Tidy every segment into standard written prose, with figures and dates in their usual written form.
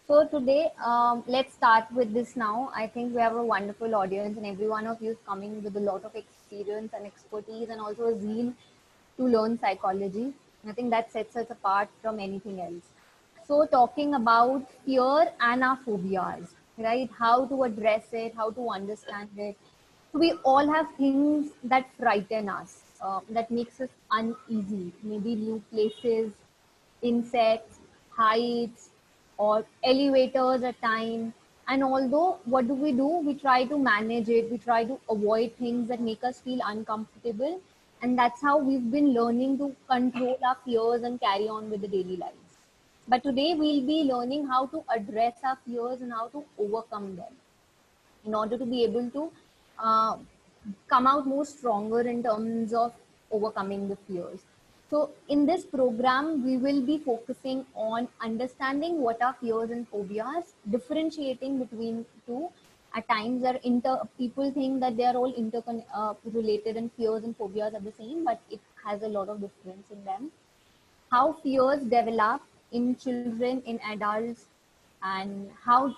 So today, let's start with this now. I think we have a wonderful audience, and every one of you is coming with a lot of experience and expertise, and also a zeal to learn psychology. I think that sets us apart from anything else. So, talking about fear and our phobias, right? How to address it, how to understand it. So we all have things that frighten us, that makes us uneasy. Maybe new places, insects, heights, or elevators at times. And although what do? We try to manage it. We try to avoid things that make us feel uncomfortable. And that's how we've been learning to control our fears and carry on with the daily lives. But today we'll be learning how to address our fears and how to overcome them in order to be able to uh, come out more stronger in terms of overcoming the fears. So in this program, we will be focusing on understanding what are fears and phobias, differentiating between two. At times, people think that they are all interrelated and fears and phobias are the same, but it has a lot of difference in them. How fears develop in children, in adults, and how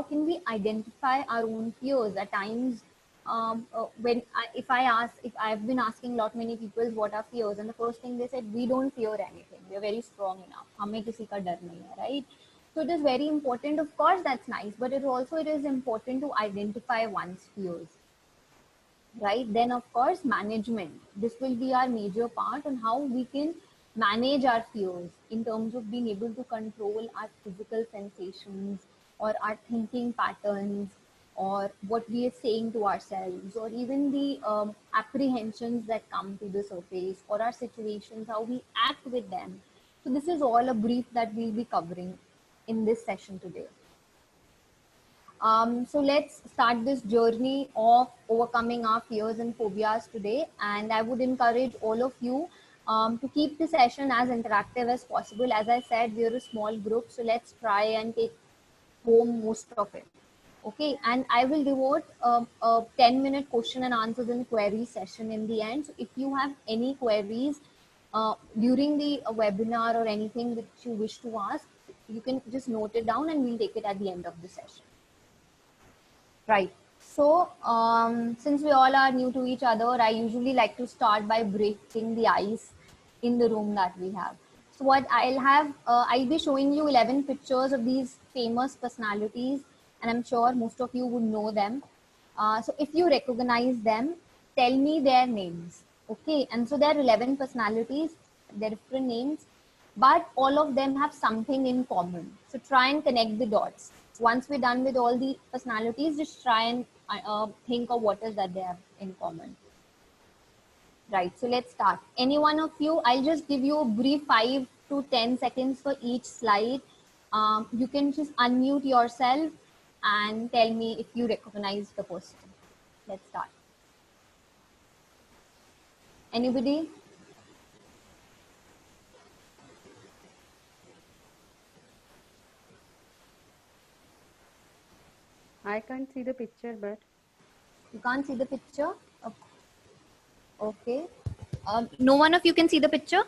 can we identify our own fears at times. If I've been asking lot many people what are fears, and the first thing they said, we don't fear anything, we are very strong enough, हमें किसी का डर नहीं है, right? So it is very important, of course that's nice, but it is important to identify one's fears, right? Then of course management, this will be our major part on how we can manage our fears in terms of being able to control our physical sensations or our thinking patterns or what we are saying to ourselves, or even the apprehensions that come to the surface, or our situations, how we act with them. So this is all a brief that we'll be covering in this session today. So let's start this journey of overcoming our fears and phobias today. And I would encourage all of you to keep the session as interactive as possible. As I said, we're a small group, so let's try and take home most of it. Okay, and I will devote a 10-minute question and answers and query session in the end. So if you have any queries during the webinar or anything that you wish to ask, you can just note it down and we'll take it at the end of the session. Right. So, since we all are new to each other, I usually like to start by breaking the ice in the room that we have. So what I'll be showing you 11 pictures of these famous personalities, and I'm sure most of you would know them. So if you recognize them, tell me their names. Okay. And so there are 11 personalities, they're different names, but all of them have something in common. So try and connect the dots. Once we're done with all the personalities, just try and think of what is that they have in common. Right, so let's start. Any one of you, I'll just give you a brief 5 to 10 seconds for each slide. You can just unmute yourself and tell me if you recognize the person. Let's start. Anybody? I can't see the picture, but You can't see the picture? Okay. No one of you can see the picture?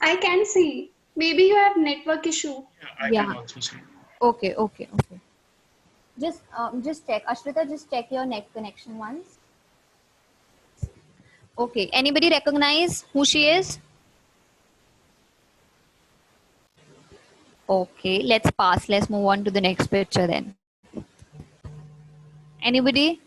I can see. Maybe you have network issue. I can also see. Okay. Just check. Ashrita, just check your net connection once. Okay. Anybody recognize who she is? Okay. Let's pass. Let's move on to the next picture then. Anybody?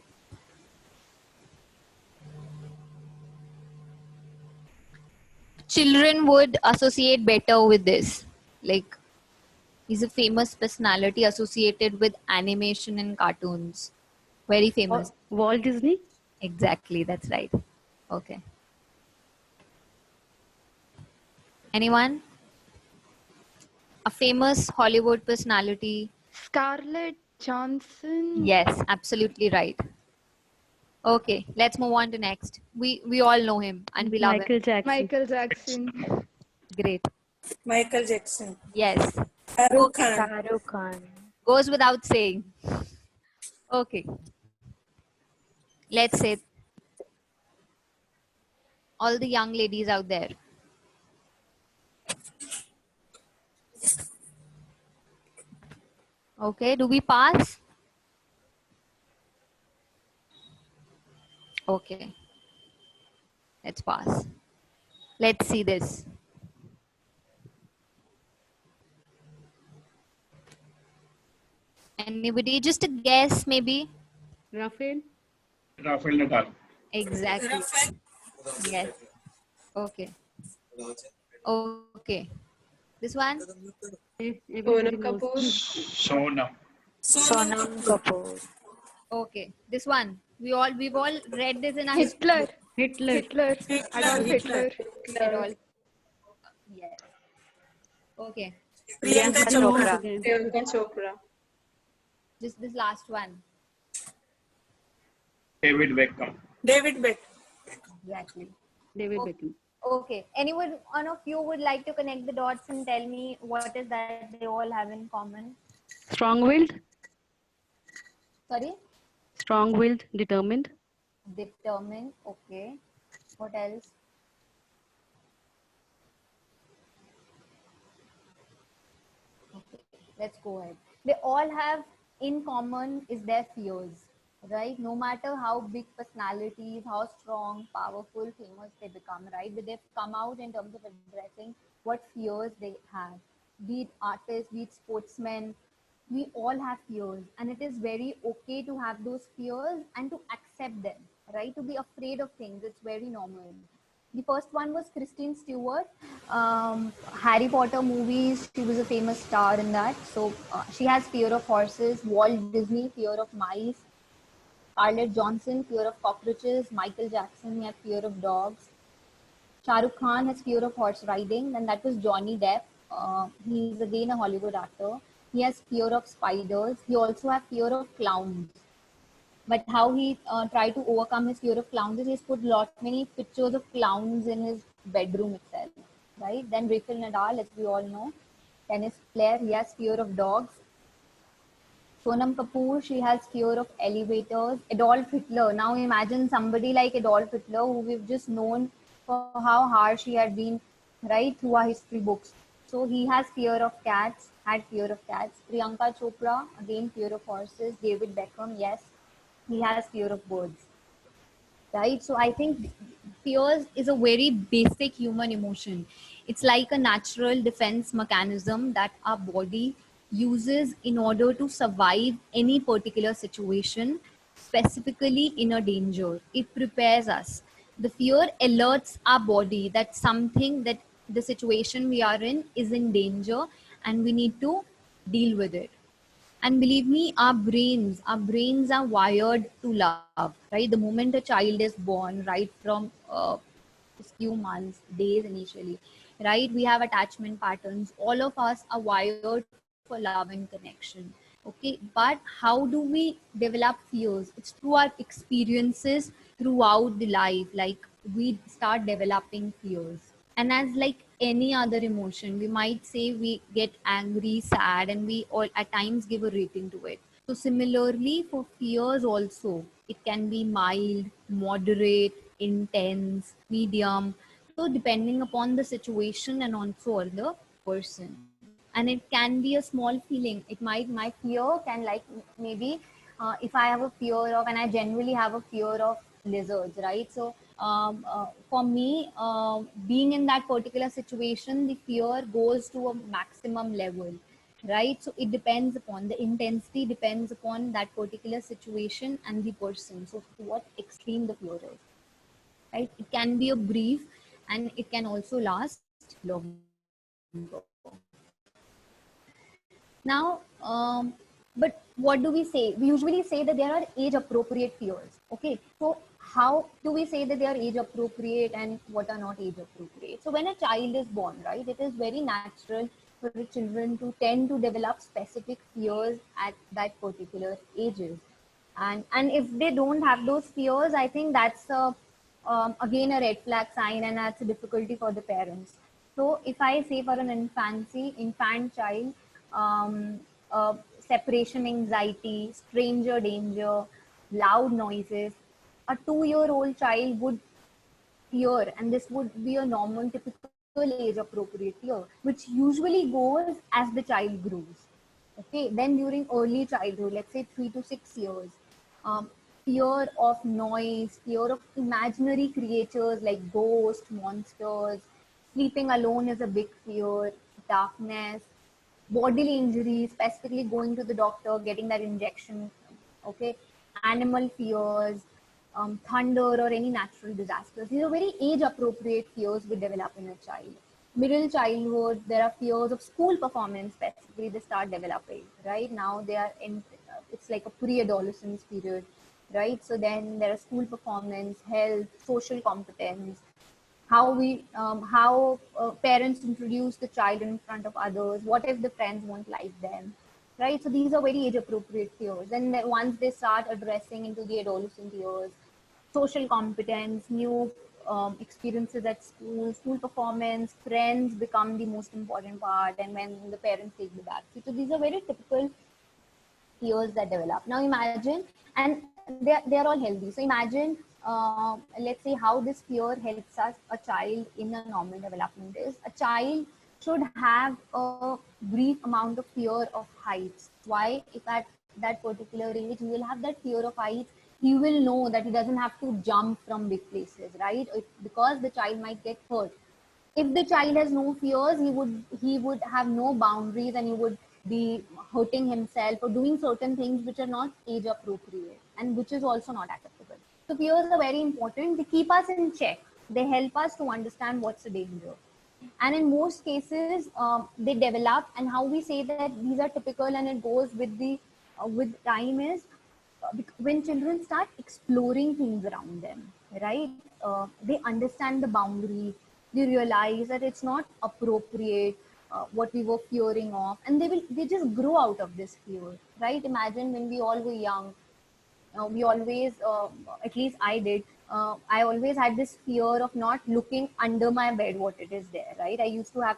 Children would associate better with this. Like, he's a famous personality associated with animation and cartoons. Very famous. Walt Disney? Exactly, that's right. Okay. Anyone? A famous Hollywood personality. Scarlett Johansson? Yes, absolutely right. Okay, let's move on to next. We all know him and we love Michael him. Jackson. Michael Jackson. Great. Michael Jackson. Yes. Shahrukh Okay. Khan. Shahrukh Khan. Goes without saying. Okay. Let's say all the young ladies out there. Okay, do we pass? Okay, let's pass. Let's see this. Anybody? Just a guess, maybe? Rafael. Rafael Nadal. Exactly. Yes. Okay. Okay. This one? Everybody knows. Sonam. Sonam Kapoor. Okay. This one. We've all read this in our history Hitler. book. Hitler. Hitler. Adolf Hitler. At all. Yes. Okay. Priyanka Everybody knows Chopra. again. Priyanka Chopra. Just this last one. David Beckham. David Beck. Exactly. David Okay. Beckham. Okay. Anyone, one of you would like to connect the dots and tell me what is that they all have in common? Strong-willed. Sorry? Strong-willed, determined. Determined. Okay. What else? Okay. Let's go ahead. They all have in common is their fears, right? No matter how big personalities, how strong, powerful, famous they become, right? But they've come out in terms of addressing what fears they have. Be it artists, be it sportsmen, we all have fears, and it is very okay to have those fears and to accept them, right? To be afraid of things, it's very normal. The first one was Kristen Stewart. Harry Potter movies, she was a famous star in that. So she has fear of horses. Walt Disney, fear of mice. Scarlett Johansson, fear of cockroaches. Michael Jackson, he had fear of dogs. Shah Rukh Khan has fear of horse riding, and that was Johnny Depp. He's again a Hollywood actor. He has fear of spiders. He also has fear of clowns. But how he tried to overcome his fear of clowns is he's put lot many pictures of clowns in his bedroom itself, right? Then Rafael Nadal, as we all know, tennis player, he has fear of dogs. Sonam Kapoor, she has fear of elevators. Adolf Hitler. Now imagine somebody like Adolf Hitler, who we've just known for how harsh he had been, right, through our history books. So he has fear of cats, had fear of cats. Priyanka Chopra, again fear of horses. David Beckham, yes, he has fear of birds, right? So I think fears is a very basic human emotion. It's like a natural defense mechanism that our body uses in order to survive any particular situation, specifically in a danger. It prepares us. The fear alerts our body that something, that the situation we are in is in danger, and we need to deal with it. And believe me, our brains are wired to love, right? The moment a child is born, right from just few months, days initially, right? We have attachment patterns. All of us are wired for love and connection. Okay, but how do we develop fears? It's through our experiences throughout the life. Like we start developing fears, and as like any other emotion, we might say we get angry, sad, and we all at times give a rating to it. So similarly for fears also, it can be mild, moderate, intense, medium, so depending upon the situation and also on the person. And it can be a small feeling. It might, my fear can like maybe if I have a fear of, and I generally have a fear of lizards, right? So for me, being in that particular situation, the fear goes to a maximum level, right? So it depends upon the intensity, depends upon that particular situation and the person. So to what extreme the fear is, right? It can be a brief, and it can also last longer. Now, but what do we say? We usually say that there are age appropriate fears. Okay, so how do we say that they are age appropriate and what are not age appropriate? So when a child is born, right, it is very natural for the children to tend to develop specific fears at that particular ages. And if they don't have those fears, I think that's a again a red flag sign, and that's a difficulty for the parents. So if I say for an infant child, separation anxiety, stranger danger, loud noises, a 2-year-old child would fear, and this would be a normal, typical age appropriate fear, which usually goes as the child grows. Okay, then during early childhood, let's say 3 to 6 years, um, fear of noise, fear of imaginary creatures like ghosts, monsters, sleeping alone is a big fear, darkness, bodily injuries, specifically going to the doctor, getting that injection, okay, animal fears, thunder, or any natural disasters. These are very age appropriate fears we develop in a child. Middle childhood, there are fears of school performance, specifically, they start developing. Right now, they are in, it's like a pre adolescence period, right? So then there are school performance, health, social competence, how parents introduce the child in front of others, what if the friends won't like them, right? So these are very age appropriate fears. And then once they start addressing into the adolescent years, social competence, new experiences at school, school performance, friends become the most important part, and when the parents take the backseat. So these are very typical fears that develop. Now imagine, and they are all healthy. So imagine, let's say how this fear helps us a child in a normal development is a child should have a brief amount of fear of heights. Why? If at that particular age he will have that fear of heights, he will know that he doesn't have to jump from big places, right? Because the child might get hurt. If the child has no fears, he would have no boundaries, and he would be hurting himself or doing certain things which are not age appropriate and which is also not acceptable. So fears are very important. They keep us in check. They help us to understand what's the danger, and in most cases they develop. And how we say that these are typical and it goes with time is when children start exploring things around them, right? They understand the boundary, they realize that it's not appropriate, what we were fearing of, and they just grow out of this fear, right? Imagine when we all were young, we always, at least I did, I always had this fear of not looking under my bed what it is there, right? I used to have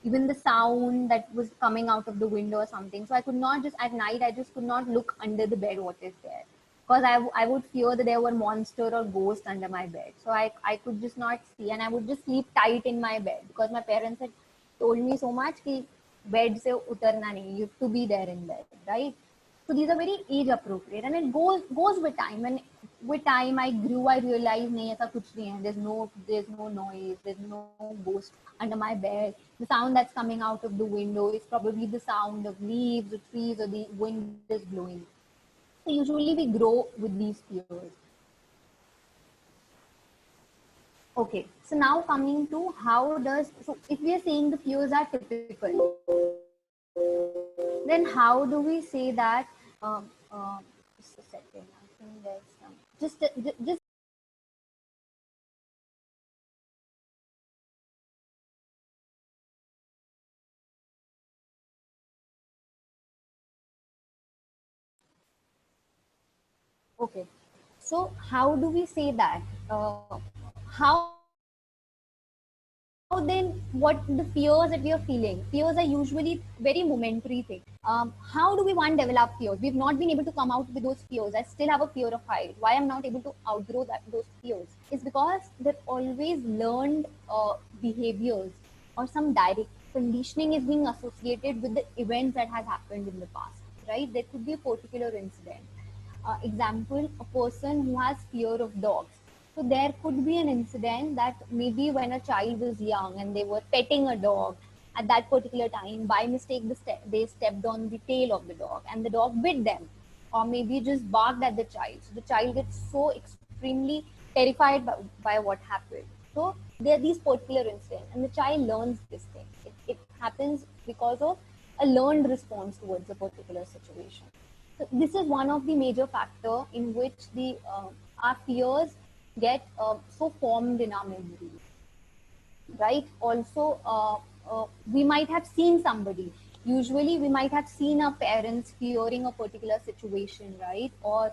even the sound that was coming out of the window or something. So I could not just, at night, I just could not look under the bed what is there. Because I would fear that there were monster or ghost under my bed. So I could just not see, and I would just sleep tight in my bed because my parents had told me so much कि bed se utarna nahi, you have to be there in bed, right? So these are very age appropriate, and it goes with time. And with time, I grew. I realized, नहीं ऐसा कुछ नहीं है. There's no noise. There's no ghost under my bed. The sound that's coming out of the window is probably the sound of leaves, the trees, or the wind is blowing. So usually we grow with these fears. Okay, so now coming to so if we are saying the fears are typical, then how do we say that? Just a second, I think there's some. Just okay. So how do we say that? How then? What the fears that we are feeling? Fears are usually very momentary things. How do we develop fears? We've not been able to come out with those fears. I still have a fear of height. Why I'm not able to outgrow those fears is because they're always learned behaviors, or some direct conditioning is being associated with the events that has happened in the past, right? There could be a particular incident. Example, a person who has fear of dogs. So there could be an incident that maybe when a child was young and they were petting a dog at that particular time, by mistake they stepped on the tail of the dog and the dog bit them, or maybe just barked at the child. So the child gets so extremely terrified by what happened. So there are these particular incidents, and the child learns this thing. It happens because of a learned response towards a particular situation. So this is one of the major factor in which the our fears get so formed in our memories, right? Also, we might have seen somebody. Usually, we might have seen our parents fearing a particular situation, right? Or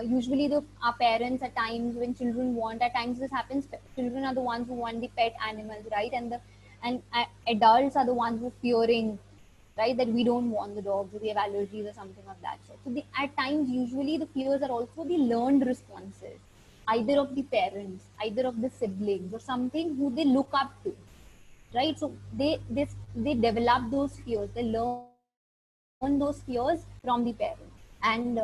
usually, our parents at times when children want, at times this happens. Children are the ones who want the pet animals, right? And adults are the ones who fearing, right? That we don't want the dogs, or we have allergies or something of that sort. So at times, usually the fears are also the learned responses, either of the parents, either of the siblings, or something who they look up to, right? So they develop those fears, they learn those fears, those fears from the parents, and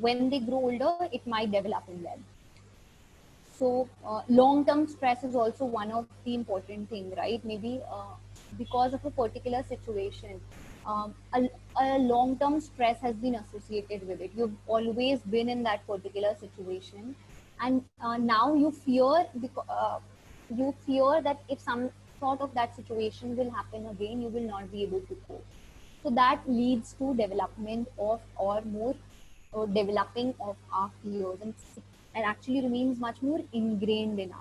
when they grow older, it might develop in them. So long-term stress is also one of the important thing, right? Maybe because of a particular situation, a long-term stress has been associated with it. You've always been in that particular situation, and now you fear that if some sort of that situation will happen again, you will not be able to cope. So that leads to development of or more or developing of our fears, and actually remains much more ingrained in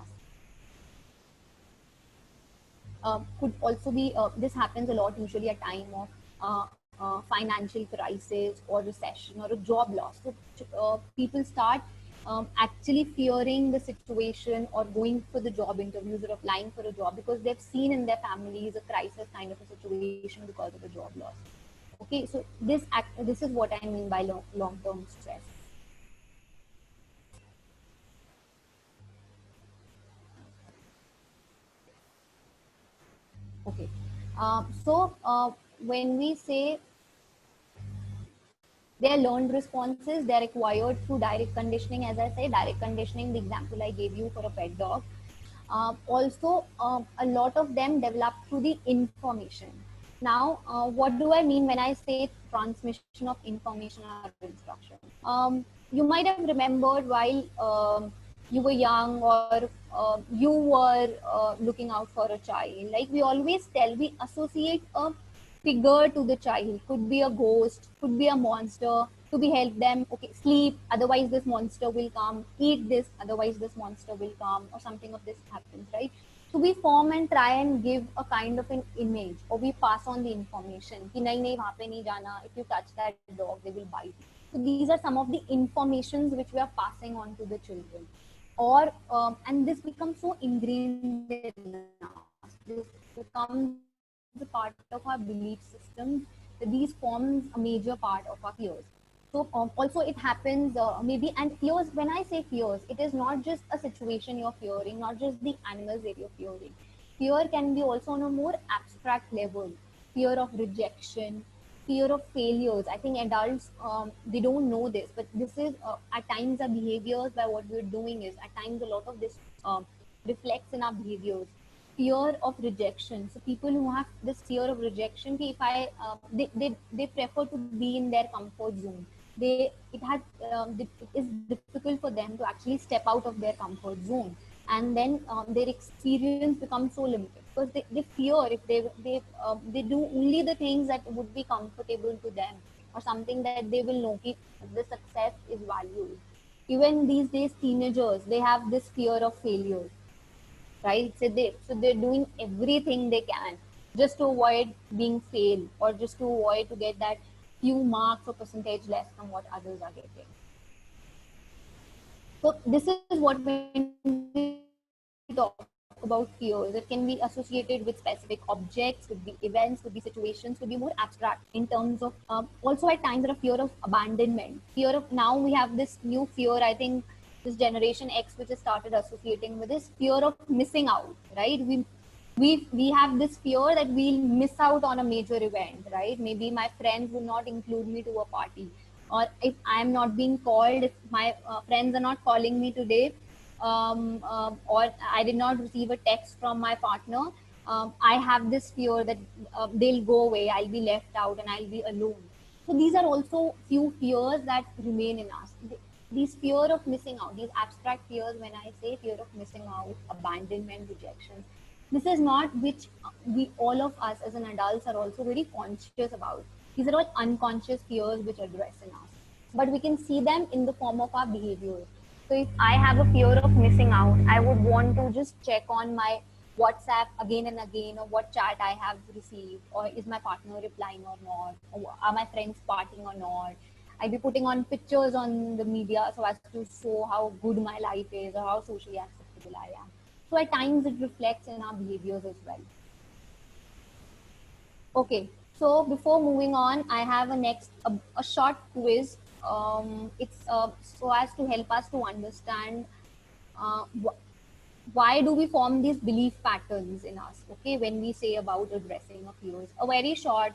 us. Could also be this happens a lot usually at time of financial crisis or recession or a job loss. So people start actually fearing the situation or going for the job interviews or applying for a job because they've seen in their families a crisis kind of a situation because of a job loss. Okay, so this is what I mean by long-term stress. Okay, so when we say they are learned responses, they are acquired through direct conditioning. As I say, direct conditioning, the example I gave you for a pet dog. Also, a lot of them develop through the information. Now, what do I mean when I say transmission of information or instruction? You might have remembered while you were young or you were looking out for a child. Like we always tell, we associate a figure to the child. Could be a ghost, could be a monster, to be help them. Okay, sleep, otherwise this monster will come. Eat this, otherwise this monster will come, or something of this happens, right? So we form and try and give a kind of an image, or we pass on the information. Ki nahi, nahi, wahan pe nahi jana. If you touch that dog, they will bite. So these are some of the informations which we are passing on to the children, or and this becomes so ingrained in us. This becomes a part of our belief systems. That these forms a major part of our fears. So also it happens maybe, and fears, when I say fears, it is not just a situation you're fearing, not just the animals that you're fearing. Fear can be also on a more abstract level. Fear of rejection, fear of failures. I think adults, they don't know this, but this is at times our behaviors. By what we're doing is at times a lot of this reflects in our behaviors. Fear of rejection. So people who have this fear of rejection, if I they prefer to be in their comfort zone. It is difficult for them to actually step out of their comfort zone, and then their experience becomes so limited because they fear if they do only the things that would be comfortable to them, or something that they will know ki the success is valued. Even these days teenagers, they have this fear of failure, right? So they're doing everything they can just to avoid being failed, or just to avoid to get that few marks or percentage less from what others are getting. So this is what when we talk about fears, it can be associated with specific objects, could be events, could be situations, could be more abstract in terms of also at times there are fear of abandonment, fear of, now we have this new fear, I think this generation X which has started associating with this fear of missing out, right? We have this fear that we'll miss out on a major event, right? Maybe my friends will not include me to a party, or if I am not being called, if my friends are not calling me today, or I did not receive a text from my partner, I have this fear that they'll go away, I'll be left out and I'll be alone. So these are also few fears that remain in us. These fear of missing out, these abstract fears, when I say fear of missing out, abandonment, rejection, this is not which we, all of us as an adults, are also very conscious about. These are all unconscious fears which address in us, but we can see them in the form of our behavior. So if I have a fear of missing out, I would want to just check on my WhatsApp again and again, or what chat I have received, or is my partner replying or not, or are my friends partying or not. I'll be putting on pictures on the media so as to show how good my life is or how socially acceptable I am. So at times it reflects in our behaviors as well. Okay, so before moving on, I have a short quiz. It's so as to help us to understand uh, why do we form these belief patterns in us. Okay, when we say about addressing a fears, a very short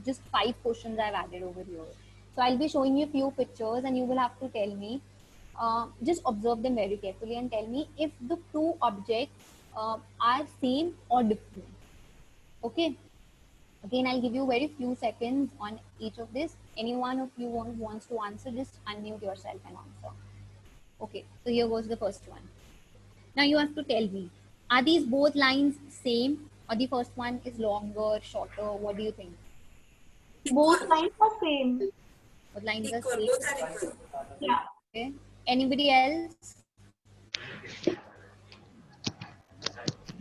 just 5 questions I've added over here. So I'll be showing you few pictures and you will have to tell me, just observe them very carefully and tell me if the two objects are same or different. Okay. Again, I'll give you very few seconds on each of this. Any one of you wants to answer, just unmute yourself and answer. Okay, so here goes the first one. Now you have to tell me, are these both lines same or the first one is longer, shorter? What do you think? Both lines are same. Both lines are Equal. same. Both are equal. Yeah. Okay. Anybody else?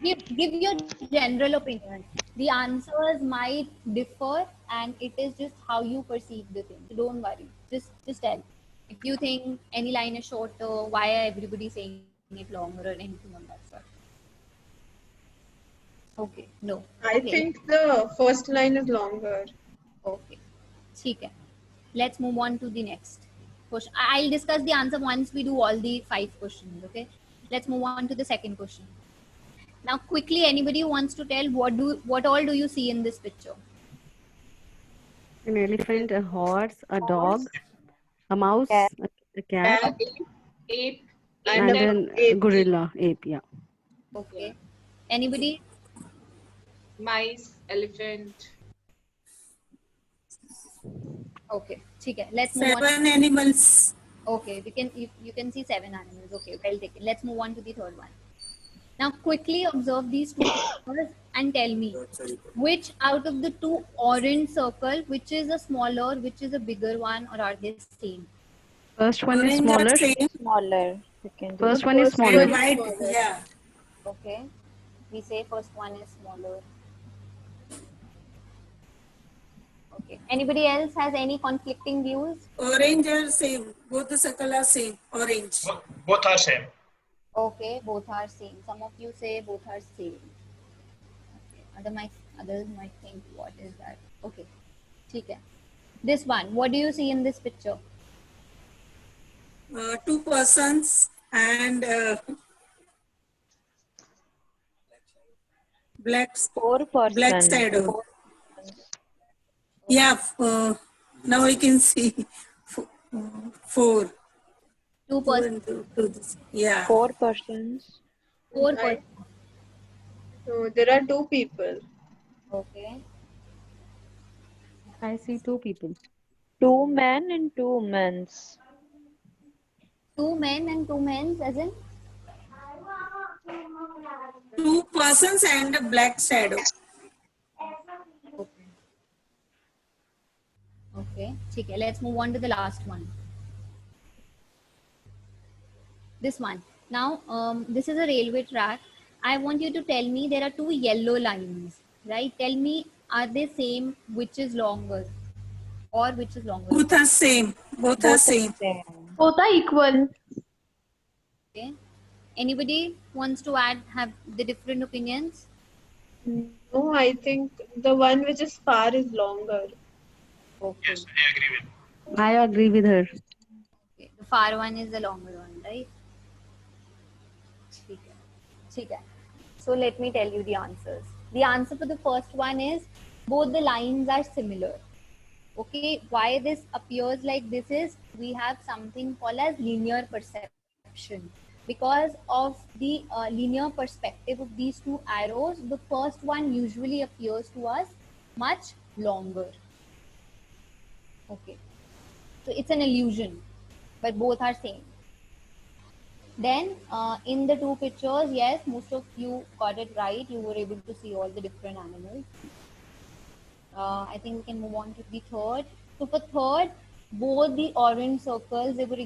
Give your general opinion. The answers might differ and it is just how you perceive the thing. So don't worry. Just tell. If you think any line is shorter, why are everybody saying it longer or anything on that sort? Okay. No. I Okay. think the first line is longer. Okay. ठीक है. Let's move on to the next question. I'll discuss the answer once we do all the 5 questions. Okay. Let's move on to the second question. Now, quickly, anybody who wants to tell what all do you see in this picture? An elephant, a horse, a dog, a mouse, a cat, Ape and and then a ape. gorilla, ape. Yeah. Okay. Anybody? Mice, elephant. Okay. ठीक है. Let's move on. 7 animals. Okay. You can see 7 animals. Okay. I'll take it. Let's move on to the third one. Now, quickly observe these two pictures and tell me which out of the two orange circle, which is a smaller, which is a bigger one, or are they same? First one is Orange are smaller. same. Smaller. Second First one is And smaller. white, yeah. Okay. We say first one is smaller. Okay. Anybody else has any conflicting views? Orange are same. Both the circle are same. Orange. Both are same. Okay, both are same. Some of you say both are same. Okay. Others might think, what is that? Okay. ठीक है. This one, what do you see in this picture? 2 persons and black 4 black person. shadow. Yeah. Now we can see 4. 2 2 persons. and 2. Yeah. 4 persons. 4 persons. So there are 2 people. Okay. I see 2 people. 2 men and 2 men's. 2 men and 2 men, as in? 2 persons and a black shadow. Okay. Okay. ठीक है. Let's move on to the last one. This one. Now, this is a railway track. I want you to tell me there are 2 yellow lines, right? Tell me, are they same? Which is longer? Or which is longer? Both are same. Both are same. Both are equal. Okay. Anybody wants to have the different opinions? No, I think the one which is far is longer. Okay. Yes, I agree with. I agree with her. Okay. The far one is the longer one, right? ठीक है. ठीक है. So let me tell you the answers. The answer for the first one is both the lines are similar. Okay, why this appears like this is we have something called as linear perception. Because of the linear perspective of these 2 arrows, the first one usually appears to us much longer. Okay, so it's an illusion, but both are same. Then in the 2 pictures, yes, most of you got it right. You were able to see all the different animals. I think we can move on to the third. So for third, both the orange circles, they were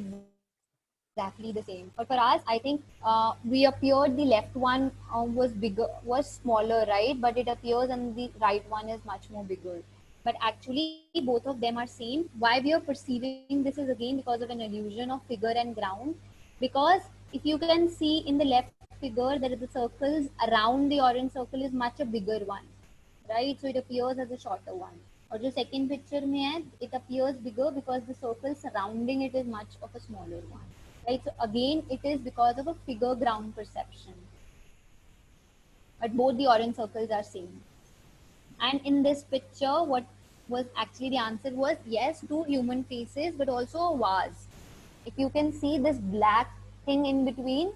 exactly the same. But for us, I think we appeared the left one was smaller, right? But it appears and the right one is much more bigger. But actually, both of them are same. Why we are perceiving this is again because of an illusion of figure and ground. Because if you can see in the left figure, there are the circles around the orange circle is much a bigger one. Right, so it appears as a shorter one. और जो second picture में है, it appears bigger because the circle surrounding it is much of a smaller one. Right, so again it is because of a figure ground perception. But both the orange circles are same. And in this picture, what was actually, the answer was yes, two human faces, but also a vase. If you can see this black thing in between,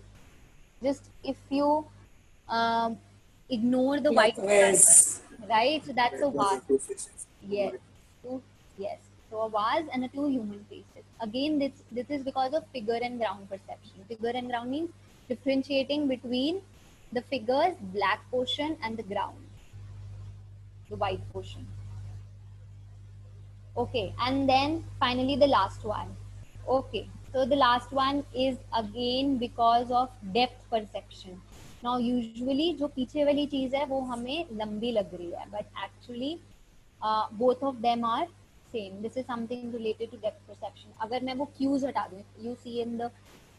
just if you um, ignore the Like white color, vase. right? So that's a That was the vase. two faces. Yes, two, yes. So a vase and a two human faces. Again, this is because of figure and ground perception. Figure and ground means differentiating between the figure's black portion and the ground, the white portion. Okay, and then finally the last one. Okay, so the last one is again because of depth perception. Now usually जो पीछे वाली चीज है वो हमें लंबी लग रही है, but actually both of them are same. This is something related to depth perception. अगर मैं वो cues हटा दूँ, you see in the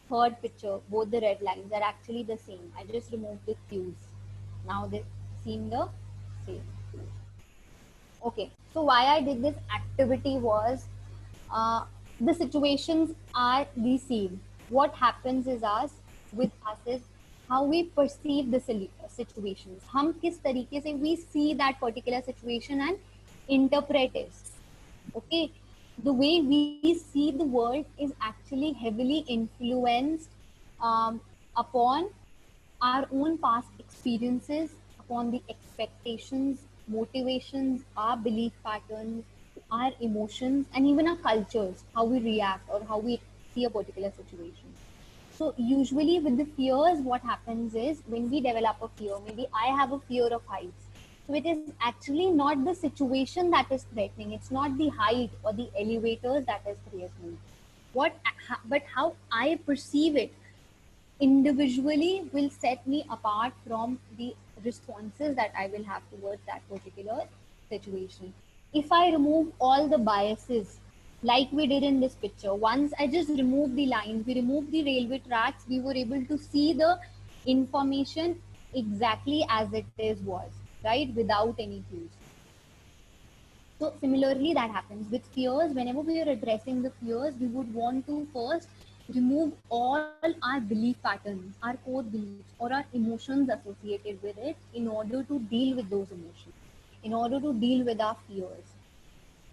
third picture both the red lines are actually the same. I just removed the cues. Now they seem the same. Okay, so why I did this activity was the situations are the same. What happens is us with us is how we perceive the situations. हम किस तरीके से we see that particular situation and interpret it. Okay, the way we see the world is actually heavily influenced upon our own past experiences, upon the expectations, motivations, our belief patterns, our emotions, and even our cultures, how we react or how we see a particular situation. So, usually with the fears, what happens is when we develop a fear, maybe I have a fear of heights. So, it is actually not the situation that is threatening, it's not the height or the elevators that is threatening. But how I perceive it individually will set me apart from the responses that I will have towards that particular situation. If I remove all the biases, like we did in this picture, once I just removed the lines, we removed the railway tracks, we were able to see the information exactly as it is was, right, without any cues. So similarly, that happens with fears. Whenever we are addressing the fears, we would want to first remove all our belief patterns, our core beliefs, or our emotions associated with it in order to deal with those emotions, in order to deal with our fears.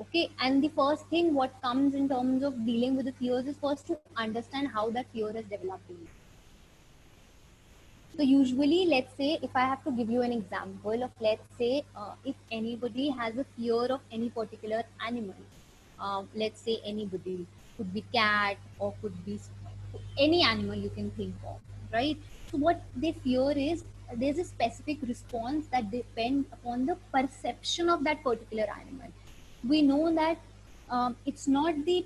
Okay, and the first thing what comes in terms of dealing with the fears is first to understand how that fear is developed in you. So usually, let's say if I have to give you an example of, let's say if anybody has a fear of any particular animal, let's say anybody, could be cat or could be any animal you can think of, right? So what they fear is there's a specific response that depends upon the perception of that particular animal. We know that it's not the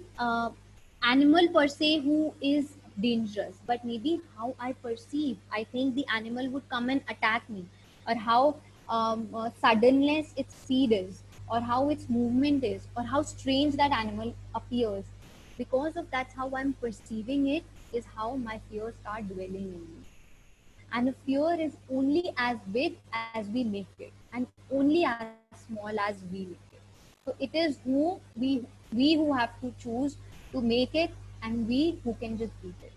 animal per se who is dangerous, but maybe how I perceive. I think the animal would come and attack me, or how suddenness its speed is, or how its movement is, or how strange that animal appears. Because of that's how I'm perceiving it, is how my fears start dwelling in me. And a fear is only as big as we make it, and only as small as we make it. So it is we who have to choose to make it, and we who can just beat it.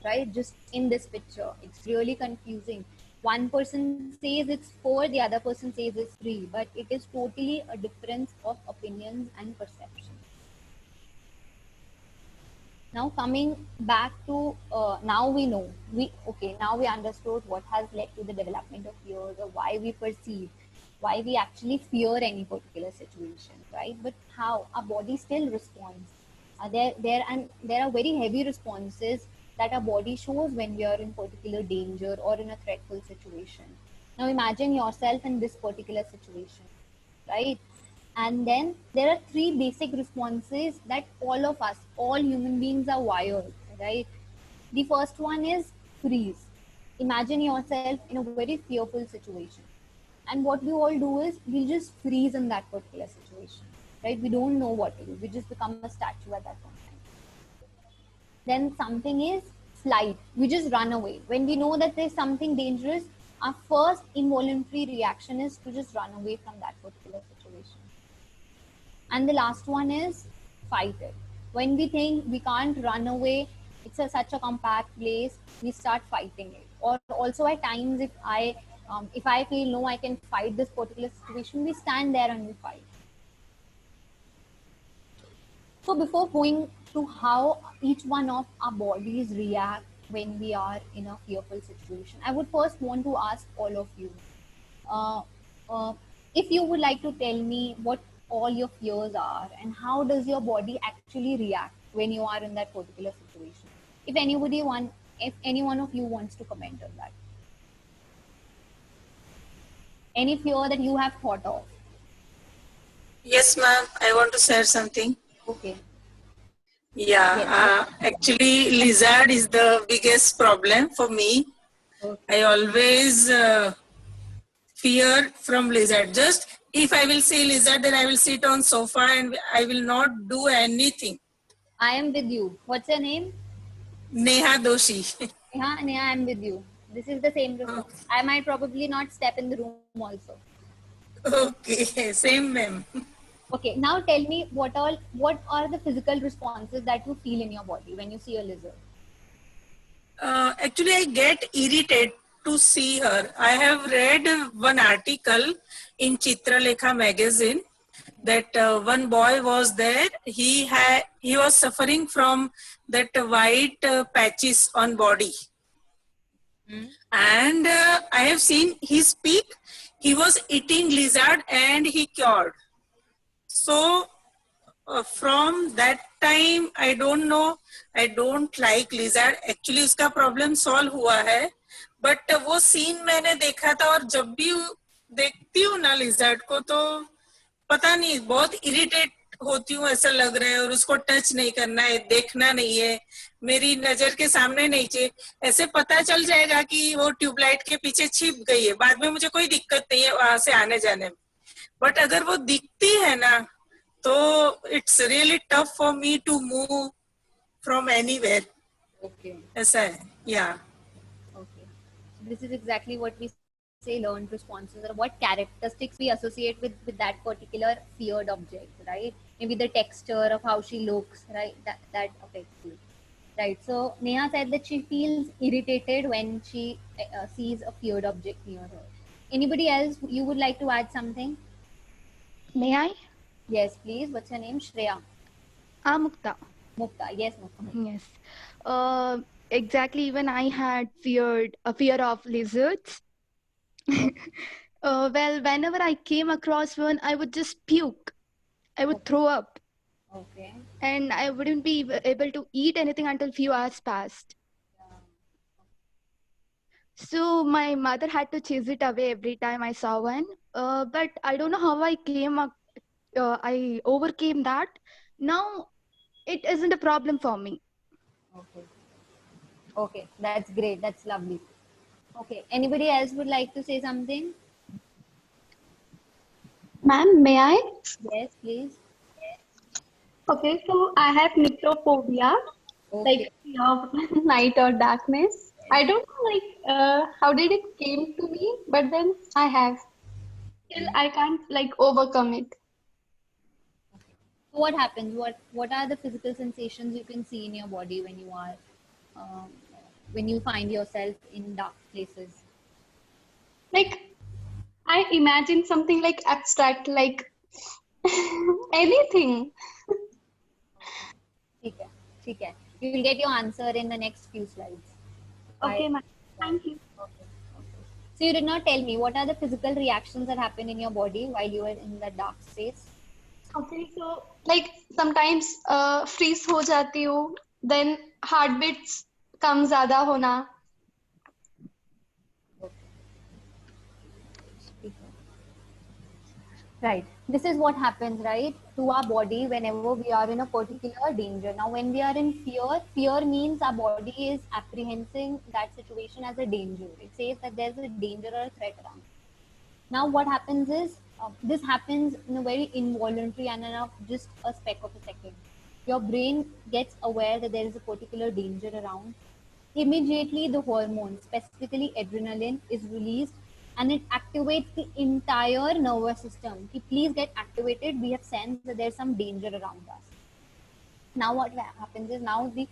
Right? Just in this picture, it's really confusing. One person says it's 4, the other person says it's 3, but it is totally a difference of opinions and perception. Now coming back to now we know, now we understood what has led to the development of fears, or why we perceive, why we actually fear any particular situation, right? But how our body still responds. There are very heavy responses that our body shows when we are in particular danger or in a threatful situation. Now imagine yourself in this particular situation, right? And then there are three basic responses that all of us, all human beings are wired, right? The first one is freeze. Imagine yourself in a very fearful situation. And what we all do is we just freeze in that particular situation, right? We don't know what to do. We just become a statue at that point. Then something is flight. We just run away. When we know that there's something dangerous, our first involuntary reaction is to just run away from that particular situation. And the last one is fight it. When we think we can't run away, it's such a compact place, we start fighting it. Or also at times, if I feel no, I can fight this particular situation, we stand there and we fight. So before going to how each one of our bodies react when we are in a fearful situation, I would first want to ask all of you, uh, uh, if you would like to tell me what all your fears are and how does your body actually react when you are in that particular situation. If any one of you wants to comment on that, any fear that you have thought of. Yes, ma'am. I want to share something. Okay. Yeah, Yes. actually, lizard is the biggest problem for me. I Okay. always fear from lizard. Just if I will see lizard, then I will sit on sofa and I will not do anything. I am with you. What's your name? Neha Doshi. Neha, I'm with you. This is the same response. I might probably not step in the room also. Okay, same ma'am. Okay, now tell me what are the physical responses that you feel in your body when you see a lizard? Actually, I get irritated to see her. I have read one article in Chitralekha magazine that one boy was there. He was suffering from that white patches on body, and I have seen his peak. He was eating lizard and he cured. So from that time I don't know, I don't like lizard. Actually उसका problem solve हुआ है, but वो scene मैंने देखा था और जब भी देखती हूँ ना lizard को तो पता नहीं बहुत इरिटेट होती हूँ, ऐसा लग रहा है और उसको टच नहीं करना है, देखना नहीं है, मेरी नजर के सामने नहीं चाहिए. ऐसे पता चल जाएगा कि वो ट्यूबलाइट के पीछे छिप गई है, बाद में मुझे कोई दिक्कत नहीं है वहां से आने जाने में. बट अगर वो दिखती है ना तो it's really tough for me to move from anywhere. Okay. ऐसा है. या Okay. So this is exactly what we say learned responses, or what characteristics we associate with that particular feared object, right? Maybe the texture of how she looks, right? That affects you. Right. So Neha said that she feels irritated when she sees a feared object near her. Anybody else you would like to add something? May I? Yes, please. What's your name? Shreya. Mukta. Mukta. Yes, Mukta. Yes. Exactly. Even I had a fear of lizards. Well, whenever I came across one, I would just puke. I would throw up, Okay. and I wouldn't be able to eat anything until few hours passed. So my mother had to chase it away every time I saw one. But I don't know how I overcame that. Now it isn't a problem for me. Okay. Okay. That's great. That's lovely. Okay. Anybody else would like to say something? Ma'am, may I? Yes, please. Okay, so I have nyctophobia, Okay. like fear of night or darkness. I don't know, how did it came to me, but then I have. Still, I can't overcome it. So what happens? What are the physical sensations you can see in your body when you are um, when you find yourself in dark places? Like I imagine something like abstract, like anything. ठीक है, ठीक है. You will get your answer in the next few slides. Okay, Right. ma'am. Thank you. Okay. Okay. So you did not tell me what are the physical reactions that happen in your body while you are in the dark space. Okay, so sometimes freeze हो जाती हूँ, then heartbeats कम ज़्यादा होना. Right. This is what happens, right, to our body whenever we are in a particular danger. Now, when we are in fear, fear means our body is apprehending that situation as a danger. It says that there's a danger or a threat around. Now, what happens is this happens in a very involuntary and in just a speck of a second. Your brain gets aware that there is a particular danger around. Immediately, the hormone, specifically adrenaline, is released and it activates the entire nervous system. Please get activated. We have sensed that there's some danger around us. Now, what happens is now the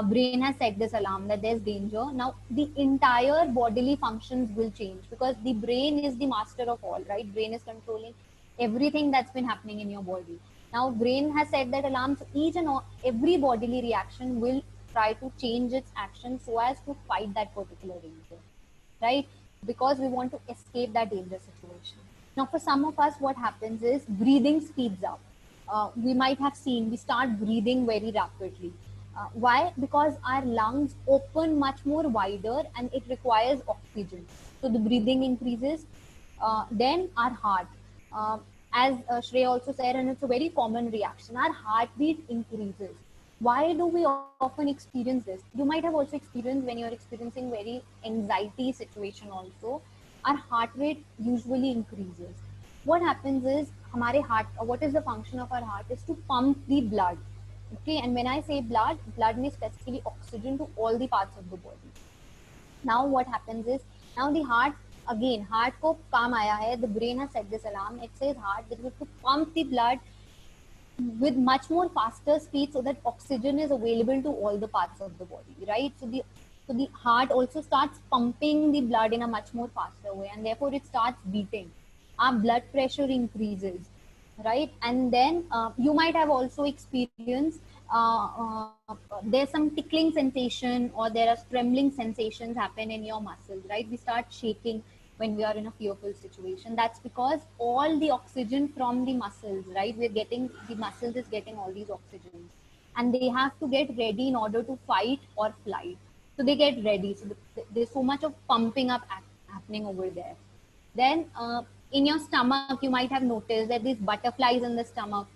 brain has set this alarm that there's danger. Now, the entire bodily functions will change because the brain is the master of all, right? Brain is controlling everything that's been happening in your body. Now, brain has set that alarm, so each and every bodily reaction will try to change its action so as to fight that particular danger, right? Because we want to escape that dangerous situation. Now, for some of us, what happens is breathing speeds up. We might have seen we start breathing very rapidly. Why? Because our lungs open much more wider and it requires oxygen. So the breathing increases. Then our heart. As Shreya also said, and it's a very common reaction, our heartbeat increases. Why do we often experience this? You might have also experienced when you're experiencing very anxiety situation also, our heart rate usually increases. What happens is, हमारे heart, what is the function of our heart is to pump the blood. Okay, and when I say blood, blood means specifically oxygen to all the parts of the body. Now what happens is, now the heart, again heart को काम आया है, the brain has set this alarm, it says heart that you have to pump the blood with much more faster speed so that oxygen is available to all the parts of the body, right? So the heart also starts pumping the blood in a much more faster way, and therefore it starts beating. Our blood pressure increases, right? And then you might have also experienced there's some tickling sensation or there are trembling sensations happen in your muscles, right? We start shaking when we are in a fearful situation. That's because all the oxygen from the muscles, right? We're getting, the muscles is getting all these oxygens, and they have to get ready in order to fight or flight. So they get ready. So there's so much of pumping up happening over there. Then in your stomach, you might have noticed that these butterflies in the stomach.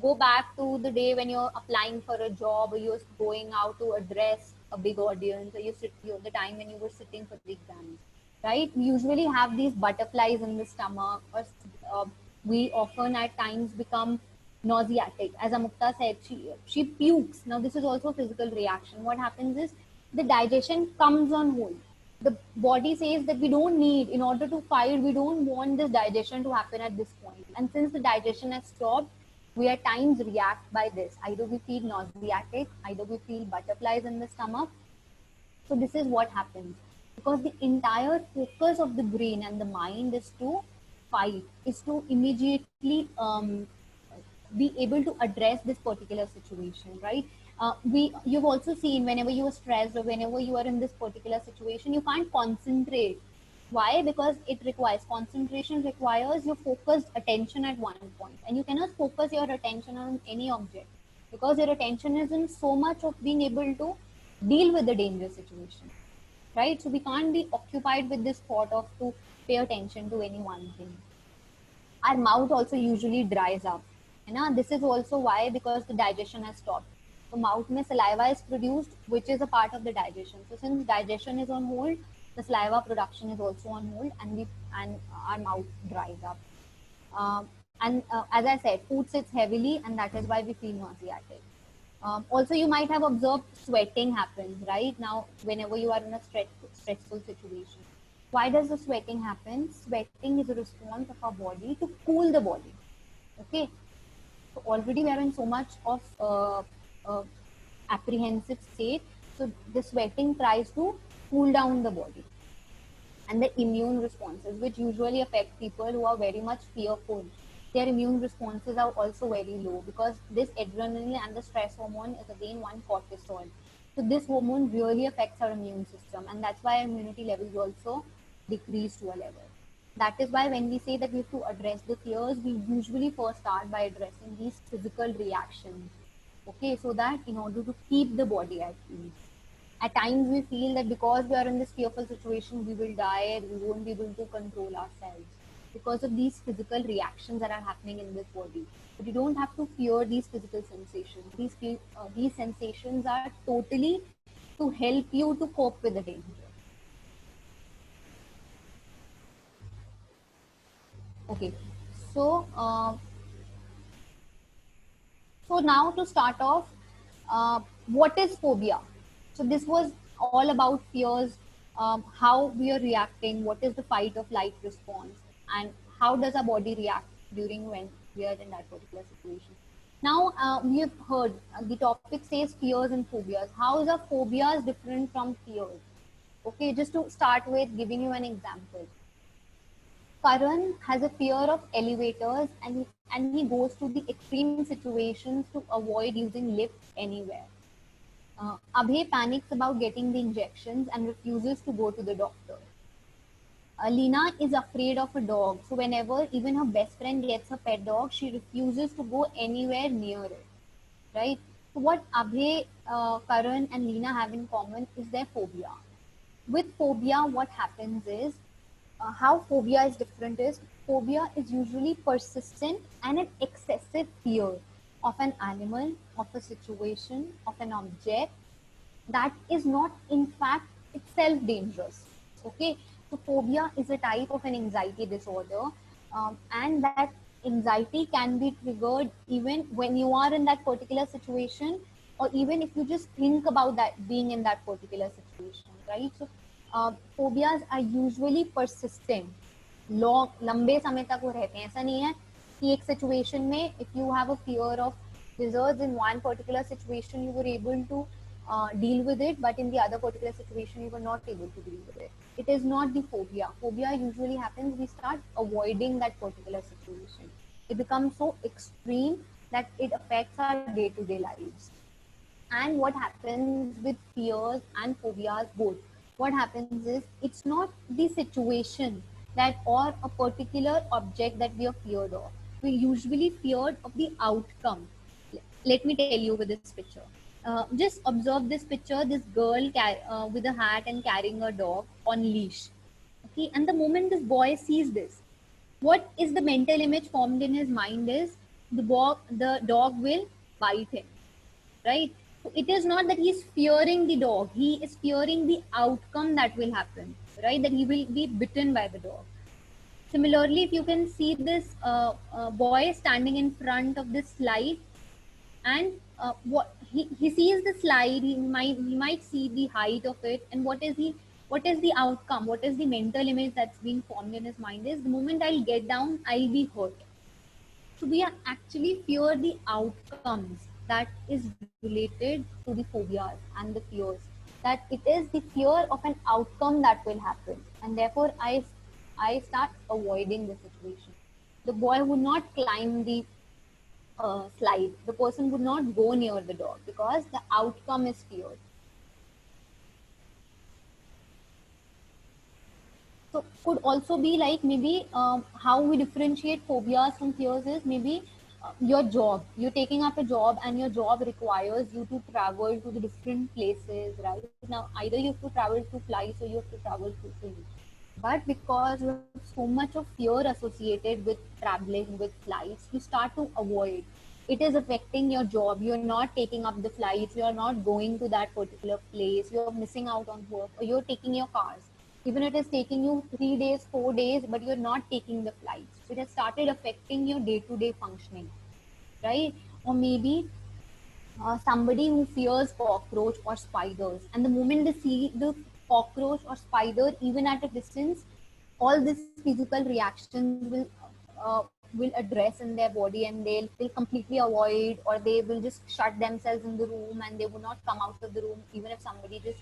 Go back to the day when you're applying for a job or you're going out to address a big audience, or the time when you were sitting for the exams, right? We usually have these butterflies in the stomach, or we often at times become nauseatic. As Amukta said, she pukes. Now, this is also a physical reaction. What happens is the digestion comes on hold. The body says that we don't need, in order to fight, we don't want this digestion to happen at this point. And since the digestion has stopped, we at times react by this. Either we feel nauseatic, either we feel butterflies in the stomach. So this is what happens, because the entire focus of the brain and the mind is to fight, is to immediately be able to address this particular situation, right? You've also seen whenever you are stressed or whenever you are in this particular situation, you can't concentrate. Why? Because it requires concentration, requires your focused attention at one point, and you cannot focus your attention on any object because your attention is in so much of being able to deal with the dangerous situation, right? So we can't be occupied with this thought of to pay attention to any one thing. Our mouth also usually dries up. This is also why, because the digestion has stopped. So mouth mein saliva is produced, which is a part of the digestion. So since digestion is on hold, the saliva production is also on hold, and our mouth dries up. And as I said, food sits heavily, and that is why we feel nauseatic. Also, you might have observed sweating happens, right? Now, whenever you are in a stressful situation. Why does the sweating happen? Sweating is a response of our body to cool the body. Okay. So already we are in so much of apprehensive state. So the sweating tries to cool down the body. And the immune responses, which usually affect people who are very much fearful, their immune responses are also very low, because this adrenaline and the stress hormone is again one cortisol. So this hormone really affects our immune system, and that's why immunity levels also decrease to a level. That is why when we say that we have to address the fears, we usually first start by addressing these physical reactions. Okay, so that in order to keep the body at peace. At times we feel that because we are in this fearful situation, we will die, we won't be able to control ourselves because of these physical reactions that are happening in this body. But you don't have to fear these physical sensations. These sensations are totally to help you to cope with the danger. Okay, so so now to start off, what is phobia? So this was all about fears, how we are reacting, what is the fight or flight response, and how does our body react during when we are in that particular situation. Now we have heard the topic says fears and phobias. How is our phobias different from fears? Okay, just to start with, giving you an example. Karan has a fear of elevators, and he goes to the extreme situations to avoid using lifts anywhere. Abhay panics about getting the injections and refuses to go to the doctor. Lina is afraid of a dog, so whenever even her best friend gets a pet dog, she refuses to go anywhere near it. Right? So what Abhay, Karan, and Lina have in common is their phobia. With phobia, what happens is how phobia is different is phobia is usually persistent and an excessive fear of an animal, of a situation, of an object that is not in fact itself dangerous. Okay, so phobia is a type of an anxiety disorder, and that anxiety can be triggered even when you are in that particular situation, or even if you just think about that being in that particular situation, right? So phobias are usually persistent, long लंबे समय तक वो रहते हैं. ऐसा नहीं है कि एक सिचुएशन में if you have a fear of lizards in one particular situation you were able to deal with it, but in the other particular situation you were not able to deal with it. It is not the phobia. Phobia usually happens we start avoiding that particular situation. It becomes so extreme that it affects our day-to-day lives. And what happens with fears and phobias both, what happens is it's not the situation that or a particular object that we are feared of. We usually feared of the outcome. Let me tell you with this picture. Just observe this picture, this girl with a hat and carrying a dog on leash. Okay, and the moment this boy sees this, what is the mental image formed in his mind is the dog will bite him, right? So it is not that he's fearing the dog, he is fearing the outcome that will happen, right? That he will be bitten by the dog. Similarly, if you can see this boy standing in front of this slide, and what he sees the slide, he might see the height of it, and what is the outcome, what is the mental image that's being formed in his mind is the moment I'll get down, I'll be hurt. So we are actually fear the outcomes that is related to the phobias and the fears. That it is the fear of an outcome that will happen, and therefore I start avoiding the situation. The boy would not climb the slide. The person would not go near the dog because the outcome is feared. So could also be like maybe how we differentiate phobias from fears is maybe your job. You're taking up a job and your job requires you to travel to the different places, right? Now either you have to travel through flights or you have to travel through trains. But because you have so much of fear associated with traveling with flights, you start to avoid. It is affecting your job. You're not taking up the flights. You're not going to that particular place. You're missing out on work, or you're taking your cars. Even it is taking you 3 days, 4 days, but you're not taking the flights. So it has started affecting your day-to-day functioning, right? Or maybe somebody who fears cockroach or spiders, and the moment they see the cockroach or spider even at a distance, all these physical reactions will address in their body, and they'll completely avoid, or they will just shut themselves in the room and they will not come out of the room even if somebody just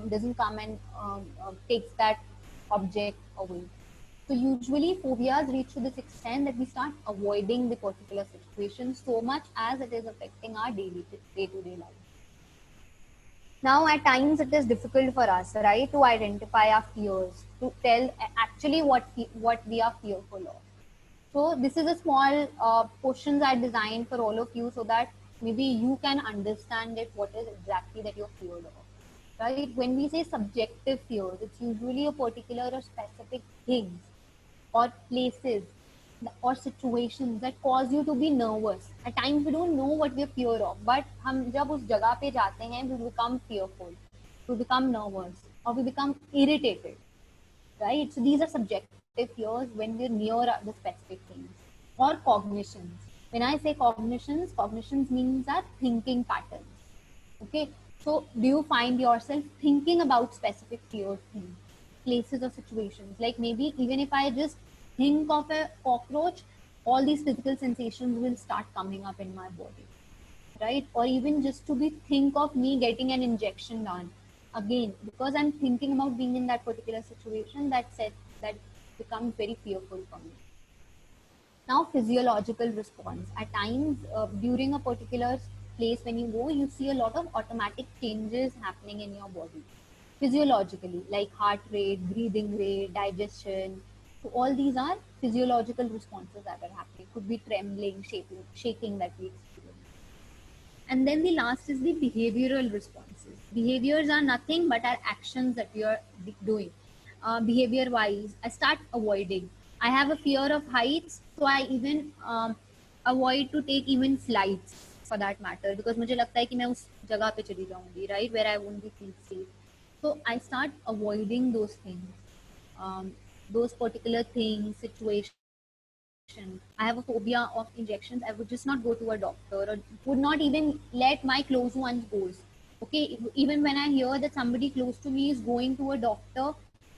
doesn't come and takes that object away. So usually phobias reach to this extent that we start avoiding the particular situation so much as it is affecting our daily day-to-day life. Now at times it is difficult for us, right, to identify our fears, to tell actually what we are fearful of. So this is a small questions I designed for all of you so that maybe you can understand it, what is exactly that you're feared of. Right? When we say subjective fears, it's usually a particular or specific things or places or situations that cause you to be nervous. At times we don't know what we're fear of, but हम जब उस जगह पे जाते हैं, we become fearful, we become nervous, or we become irritated, right? So these are subjective fears when we're near the specific things. Or cognitions. When I say cognitions means that thinking patterns. Okay, so do you find yourself thinking about specific fear things, places or situations? Like maybe even if I just think of a cockroach, all these physical sensations will start coming up in my body, right? Or even just to be think of me getting an injection done. Again, because I'm thinking about being in that particular situation, that said that becomes very fearful for me. Now, physiological response. At times, during a particular place when you go, you see a lot of automatic changes happening in your body. Physiologically, like heart rate, breathing rate, digestion. So all these are physiological responses that are happening. Could be trembling, shaking that we experience. And then the last is the behavioral responses. Behaviors are nothing but our actions that we are doing. Behavior wise, I start avoiding. I have a fear of heights, so I even avoid to take even flights for that matter, because मुझे लगता है कि मैं उस जगह पे चली जाऊंगी, right, where I won't be feel safe. So I start avoiding those things, those particular things, situations. I have a phobia of injections. I would just not go to a doctor, or would not even let my close ones go. Okay, even when I hear that somebody close to me is going to a doctor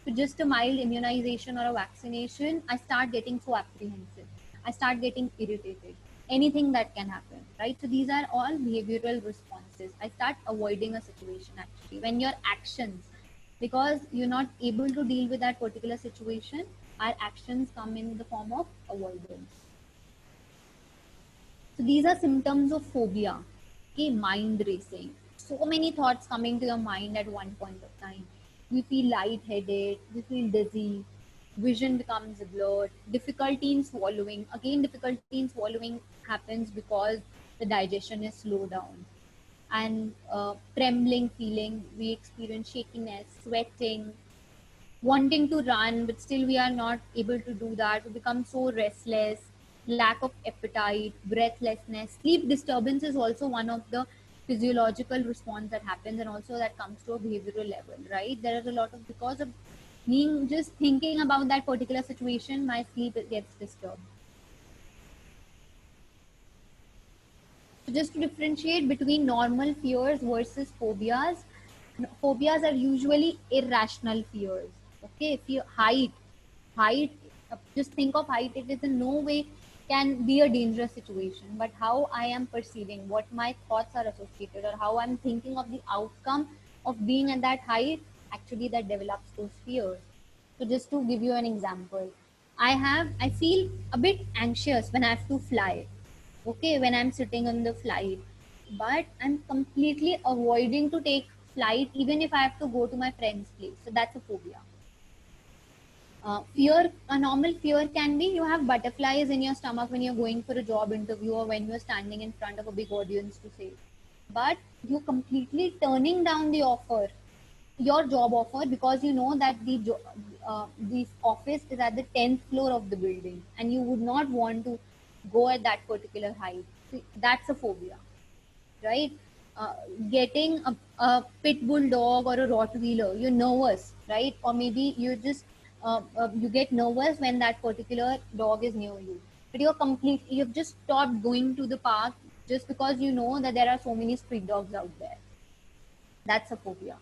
to just a mild immunization or a vaccination, I start getting so apprehensive. I start getting irritated. Anything that can happen, right? So these are all behavioral responses. I start avoiding a situation actually. When your actions, because you're not able to deal with that particular situation, our actions come in the form of avoidance. So these are symptoms of phobia. Okay, mind racing. So many thoughts coming to your mind at one point of time. We feel lightheaded, we feel dizzy, vision becomes blurred, difficulty in swallowing. Again, difficulty in swallowing happens because the digestion is slowed down. And trembling feeling, we experience shakiness, sweating, wanting to run, but still we are not able to do that. We become so restless, lack of appetite, breathlessness. Sleep disturbance is also one of the physiological response that happens, and also that comes to a behavioral level, right? There is a lot of, because of me just thinking about that particular situation, my sleep gets disturbed. So just to differentiate between normal fears versus phobias, phobias are usually irrational fears. Okay, fear height. Just think of height. It is in no way can be a dangerous situation, but how I am perceiving, what my thoughts are associated, or how I'm thinking of the outcome of being at that height, actually that develops those fears. So just to give you an example, I feel a bit anxious when I have to fly. Okay, when I'm sitting on the flight, but I'm completely avoiding to take flight even if I have to go to my friend's place. So that's a phobia. Fear, a normal fear can be you have butterflies in your stomach when you're going for a job interview or when you're standing in front of a big audience to say, but you're completely turning down the offer, your job offer, because you know that the office is at the 10th floor of the building and you would not want to go at that particular height. See, that's a phobia, right? uh, Getting a pit bull dog or a rottweiler, you're nervous, right? Or maybe you just you get nervous when that particular dog is near you, but you've just stopped going to the park just because you know that there are so many street dogs out there. That's a phobia.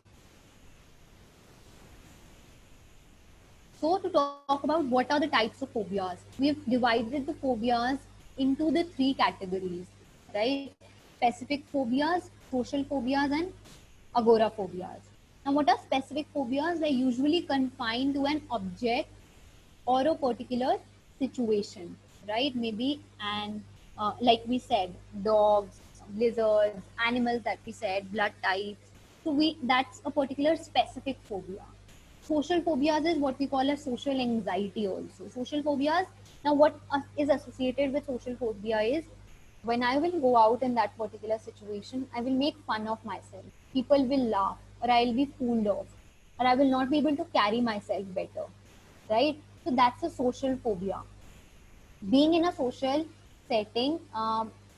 So to talk about what are the types of phobias, we've divided the phobias into the three categories, right? Specific phobias, social phobias, and agoraphobias. Now, what are specific phobias? They're usually confined to an object or a particular situation, right? Maybe, and like we said, dogs, lizards, animals that we said, blood types. So that's a particular specific phobia. Social phobias is what we call a social anxiety also. Social phobias, now what is associated with social phobia is when I will go out in that particular situation, I will make fun of myself. People will laugh, or I'll be fooled off, or I will not be able to carry myself better, right? So that's a social phobia. Being in a social setting,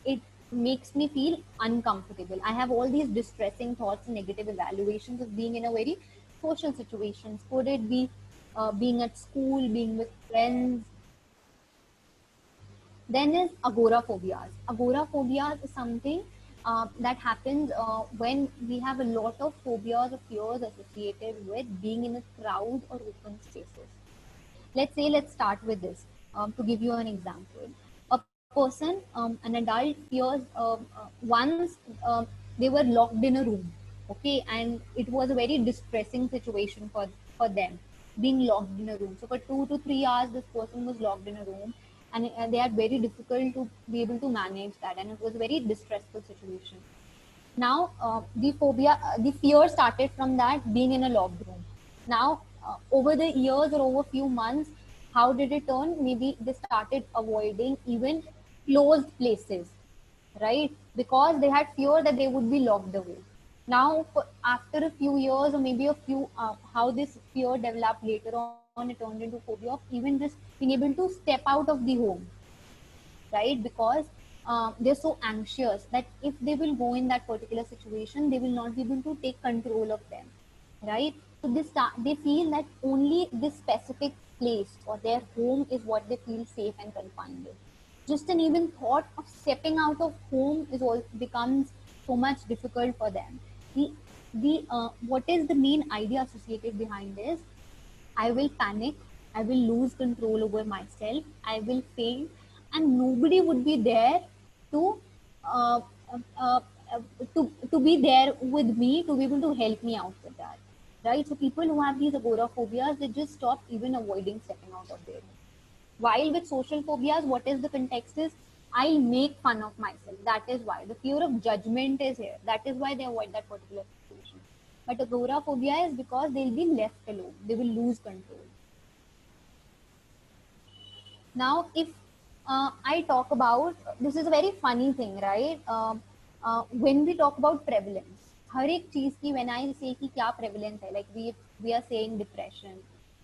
it makes me feel uncomfortable. I have all these distressing thoughts and negative evaluations of being in a very social situations. Could it be being at school, being with friends? Then is agoraphobias. Agoraphobias is something that happens when we have a lot of phobias or fears associated with being in a crowd or open spaces. Let's start with this to give you an example. A person, an adult, fears once they were locked in a room, okay, and it was a very distressing situation for them. being locked in a room. So for 2 to 3 hours, this person was locked in a room, and they are very difficult to be able to manage that, and it was a very distressful situation. Now, the fear started from that being in a locked room. Now, over the years or over few months, how did it turn? Maybe they started avoiding even closed places, right? Because they had fear that they would be locked away. Now, after a few years or maybe a few, how this fear developed later on, it turned into phobia of even just being able to step out of the home, right? Because they're so anxious that if they will go in that particular situation, they will not be able to take control of them, right? So they feel that only this specific place or their home is what they feel safe and confined with. Just an even thought of stepping out of home is all becomes so much difficult for them. The what is the main idea associated behind this? I will panic, I will lose control over myself, I will fail, and nobody would be there to uh, uh, uh, to be there with me to be able to help me out with that. Right? So people who have these agoraphobias, they just stop even avoiding stepping out of their room. While with social phobias, what is the context is I'll make fun of myself. That is why the fear of judgment is here. That is why they avoid that particular situation. But agoraphobia is because they'll be left alone. They will lose control. Now, if I talk about this is a very funny thing, right? When we talk about prevalence, हर एक चीज की when I say कि क्या prevalence है, like we are saying depression,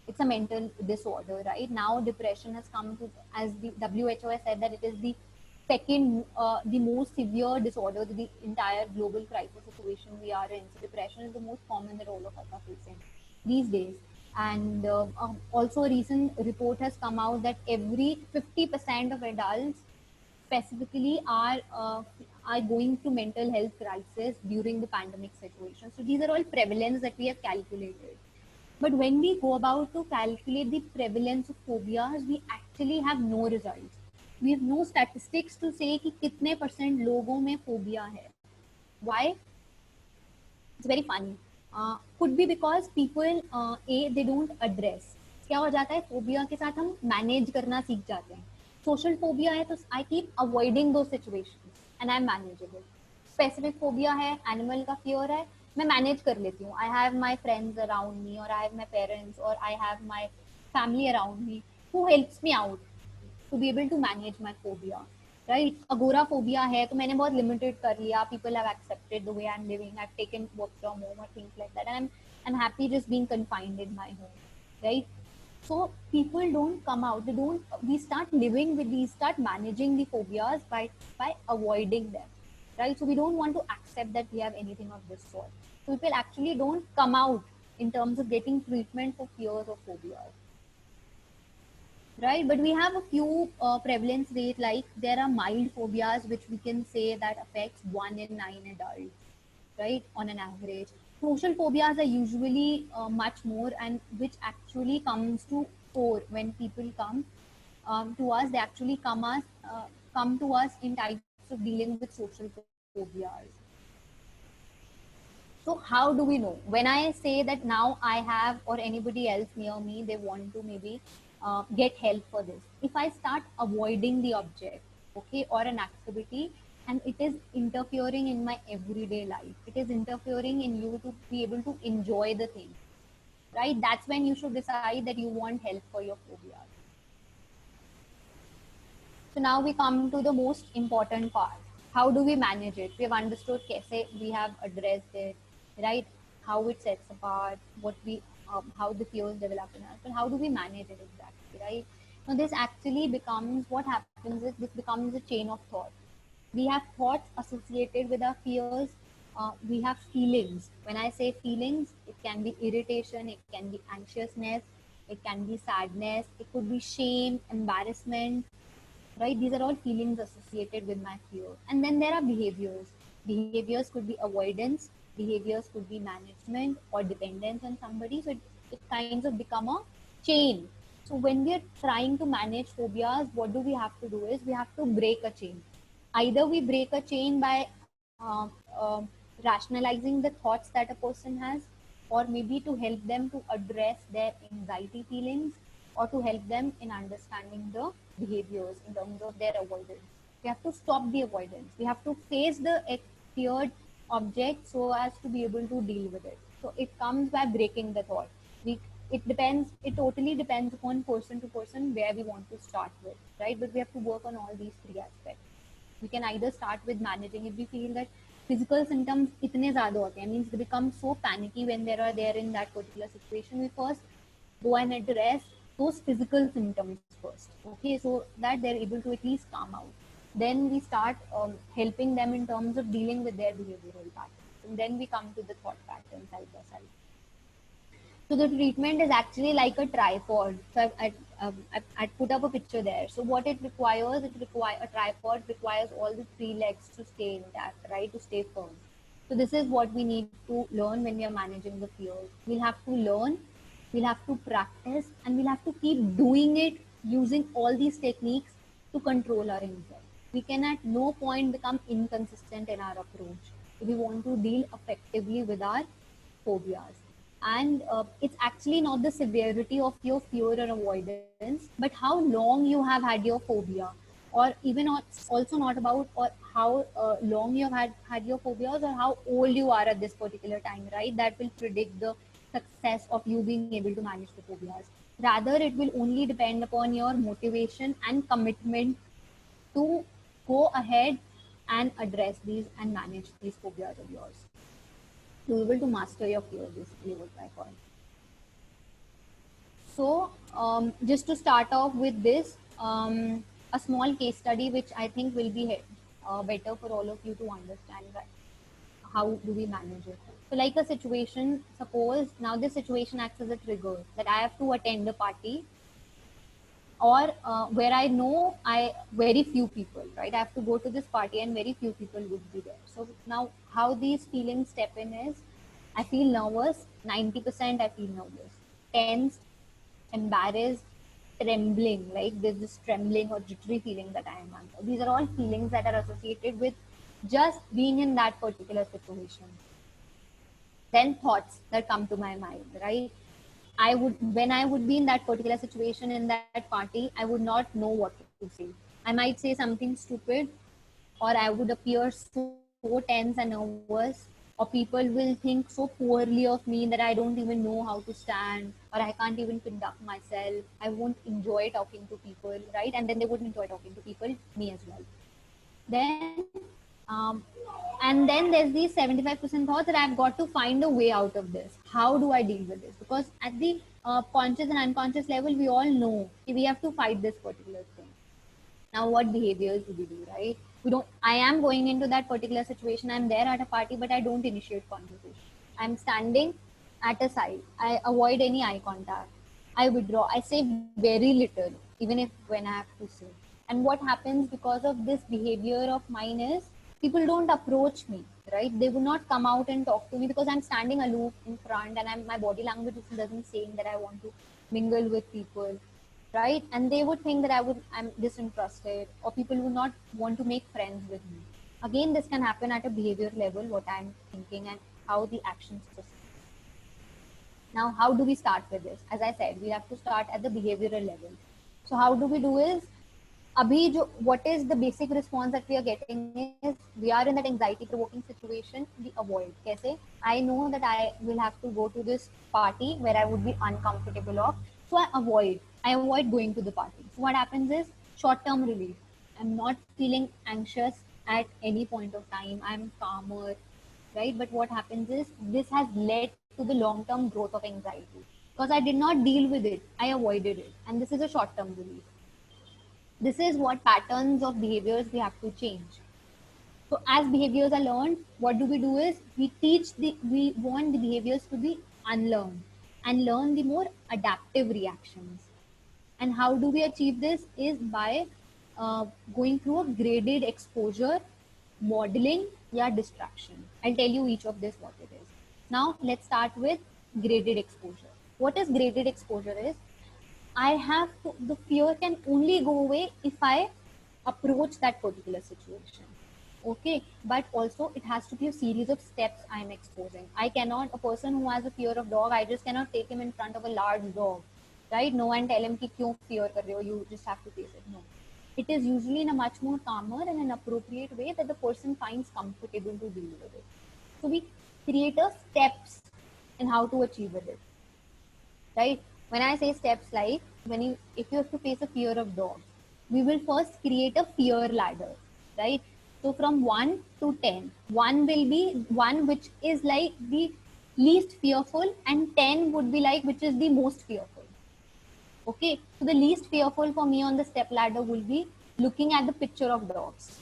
it's a mental disorder, right? Now depression has come to, as the WHO has said, that it is the second, the most severe disorder, the entire global crisis situation we are in. So depression is the most common that all of us are facing these days. And also a recent report has come out that every 50% of adults specifically are going through mental health crisis during the pandemic situation. So these are all prevalence that we have calculated. But when we go about to calculate the prevalence of phobias, we actually have no results. We have no statistics to say कि कितने % लोगों में phobia है. Why? It's very funny. Could be because people they don't address. क्या हो जाता है phobia के साथ हम मैनेज करना सीख जाते हैं. सोशल फोबिया है तो आई कीप अवॉइडिंग दो situations and I am manageable. Specific phobia है, एनिमल का फियर है, मैं मैनेज कर लेती हूँ. I have my friends around me और आई हैव माई पेरेंट्स और I have my family around me who helps me out to be able to manage my phobia, right? Agoraphobia है तो मैंने बहुत limited कर लिया. People have accepted the way I'm living. I've taken work from home or things like that, and I'm happy just being confined in my home, right? So people don't come out. They don't. We start living with these. Start managing the phobias by avoiding them, right? So we don't want to accept that we have anything of this sort. So people actually don't come out in terms of getting treatment for fears or phobias. Right, but we have a few prevalence rate, like there are mild phobias which we can say that affects 1 in 9 adults, right, on an average. Social phobias are usually much more, and which actually comes to fore when people come to us. They actually come to us in types of dealing with social phobias. So how do we know? When I say that now I have or anybody else near me, they want to maybe get help for this. If I start avoiding the object, okay, or an activity, and it is interfering in my everyday life, it is interfering in you to be able to enjoy the thing, right? That's when you should decide that you want help for your phobias. So now we come to the most important part. How do we manage it? We have understood kaise we have addressed it, right? How it sets apart, what we, how the fears develop in us, but how do we manage it exactly, right? Now this actually becomes, what happens is this becomes a chain of thought. We have thoughts associated with our fears. We have feelings. When I say feelings, it can be irritation, it can be anxiousness, it can be sadness, it could be shame, embarrassment, right? These are all feelings associated with my fear. And then there are behaviors. Behaviors could be avoidance, behaviors could be management or dependence on somebody. So it kinds of become a chain. So when we are trying to manage phobias, what do we have to do is we have to break a chain. Either we break a chain by rationalizing the thoughts that a person has, or maybe to help them to address their anxiety feelings, or to help them in understanding the behaviors in terms of their avoidance. We have to stop the avoidance. We have to face the feared object so as to be able to deal with it. So it comes by breaking the thought. It totally depends upon person to person where we want to start with, right? But we have to work on all these three aspects. We can either start with managing if we feel that physical symptoms itne zyada hote hain, means they become so panicky when they are there in that particular situation. We first go and address those physical symptoms first, okay, so that they're able to at least calm out. Then we start helping them in terms of dealing with their behavioral patterns, and then we come to the thought patterns side by side. So the treatment is actually like a tripod. So I put up a picture there. So what a tripod requires all the three legs to stay intact, right? To stay firm. So this is what we need to learn when we are managing the fears. We'll have to learn, we'll have to practice, and we'll have to keep doing it using all these techniques to control our anxiety. We can at no point become inconsistent in our approach if we want to deal effectively with our phobias. And it's actually not the severity of your fear or avoidance, but how long you have had your phobia, or even also not about or how long you have had your phobias, or how old you are at this particular time, right? That will predict the success of you being able to manage the phobias. Rather, it will only depend upon your motivation and commitment to go ahead and address these and manage these phobias of yours, to be able to master your fear, basically what I call. So just to start off with this, a small case study which I think will be better for all of you to understand that how do we manage it. So like a situation, suppose now this situation acts as a trigger that I have to attend a party, or where I know I very few people, right? I have to go to this party and very few people would be there. So now how these feelings step in is, I feel nervous, 90% I feel nervous, tensed, embarrassed, trembling, like there's this trembling or jittery feeling that I am under. These are all feelings that are associated with just being in that particular situation. Then thoughts that come to my mind, right? When I would be in that particular situation in that party, I would not know what to say. I might say something stupid, or I would appear so tense and nervous, or people will think so poorly of me that I don't even know how to stand, or I can't even conduct myself. I won't enjoy talking to people, right? And then they wouldn't enjoy talking to people, me as well. Then um, and then there's these 75% thoughts that I've got to find a way out of this. How do I deal with this? Because at the conscious and unconscious level, we all know we have to fight this particular thing. Now what behaviors do we do, right? We don't I am going into that particular situation, I'm there at a party, but I don't initiate conversation. I'm standing at a side, I avoid any eye contact, I withdraw, I say very little, even if when I have to say. And what happens because of this behavior of mine is, people don't approach me, right? They would not come out and talk to me because I'm standing aloof in front, and my body language doesn't saying that I want to mingle with people, right? And they would think that I'm disinterested, or people would not want to make friends with me. Again, this can happen at a behavior level, what I'm thinking and how the actions proceed. Now, how do we start with this? As I said, we have to start at the behavioral level. So how do we do is, what is the basic response that we are getting is, we are in that anxiety provoking situation, we avoid. Kaise? I know that I will have to go to this party where I would be uncomfortable of, so I avoid going to the party. So what happens is, short term relief. I'm not feeling anxious at any point of time, I'm calmer, right? But what happens is, this has led to the long term growth of anxiety, because I did not deal with it, I avoided it, and this is a short term relief. This is what patterns of behaviors we have to change. So as behaviors are learned, what do? Is we want the behaviors to be unlearned and learn the more adaptive reactions. And how do we achieve this? Is by going through a graded exposure, modeling, yeah, distraction. I'll tell you each of this what it is. Now let's start with graded exposure. What is graded exposure is, the fear can only go away if I approach that particular situation. Okay, but also it has to be a series of steps I'm exposing. I cannot, a person who has a fear of dog, I just cannot take him in front of a large dog, right? No, and tell him ki kyun fear kar rahe ho, you just have to face it. No, it is usually in a much more calmer and an appropriate way that the person finds comfortable to deal with it. So we create a steps in how to achieve it, right? When I say steps, like when you, if you have to face a fear of dogs, we will first create a fear ladder, right? So from 1 to 10, 1 will be one which is like the least fearful, and 10 would be like which is the most fearful. Okay, so the least fearful for me on the step ladder will be looking at the picture of dogs.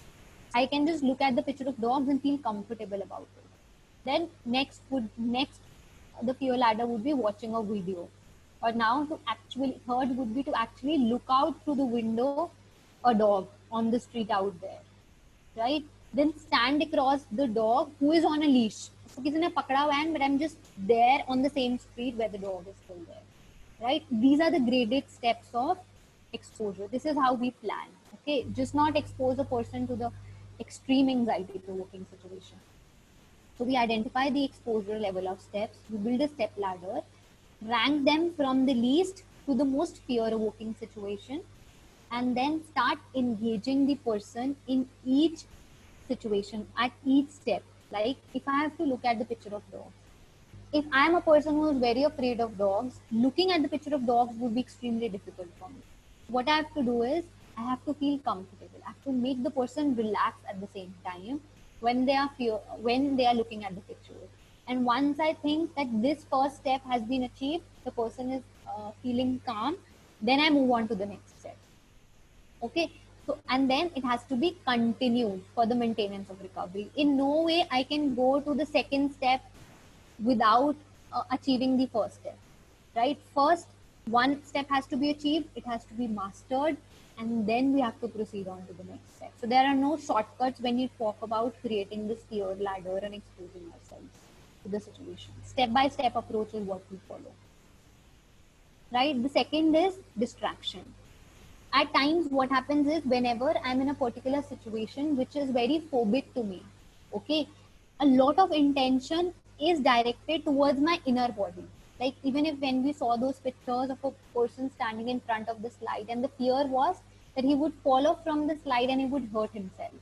I can just look at the picture of dogs and feel comfortable about it. Then next the fear ladder would be watching a video. Or now to actually, third would be to actually look out through the window a dog on the street out there, right? Then stand across the dog who is on a leash. So किसी ने पकड़ा हुआ है, but I'm just there on the same street where the dog is still there, right? These are the graded steps of exposure. This is how we plan. Okay, just not expose a person to the extreme anxiety provoking situation. So we identify the exposure level of steps, we build a step ladder, rank them from the least to the most fear-evoking situation, and then start engaging the person in each situation at each step. Like if I have to look at the picture of dogs, if I'm a person who is very afraid of dogs, looking at the picture of dogs would be extremely difficult for me. What I have to do is I have to feel comfortable. I have to make the person relax at the same time when they are looking at the picture. And once I think that this first step has been achieved, the person is feeling calm, then I move on to the next step. Okay, so and then it has to be continued for the maintenance of recovery. In no way I can go to the second step without achieving the first step, right? First, one step has to be achieved, it has to be mastered, and then we have to proceed on to the next step. So there are no shortcuts when you talk about creating this tiered ladder and exposing ourselves to the situation. Step by step approach is what we follow, right? The second is distraction. At times what happens is whenever I'm in a particular situation which is very phobic to me, okay, a lot of intention is directed towards my inner body. Like even if when we saw those pictures of a person standing in front of the slide and the fear was that he would fall off from the slide and he would hurt himself.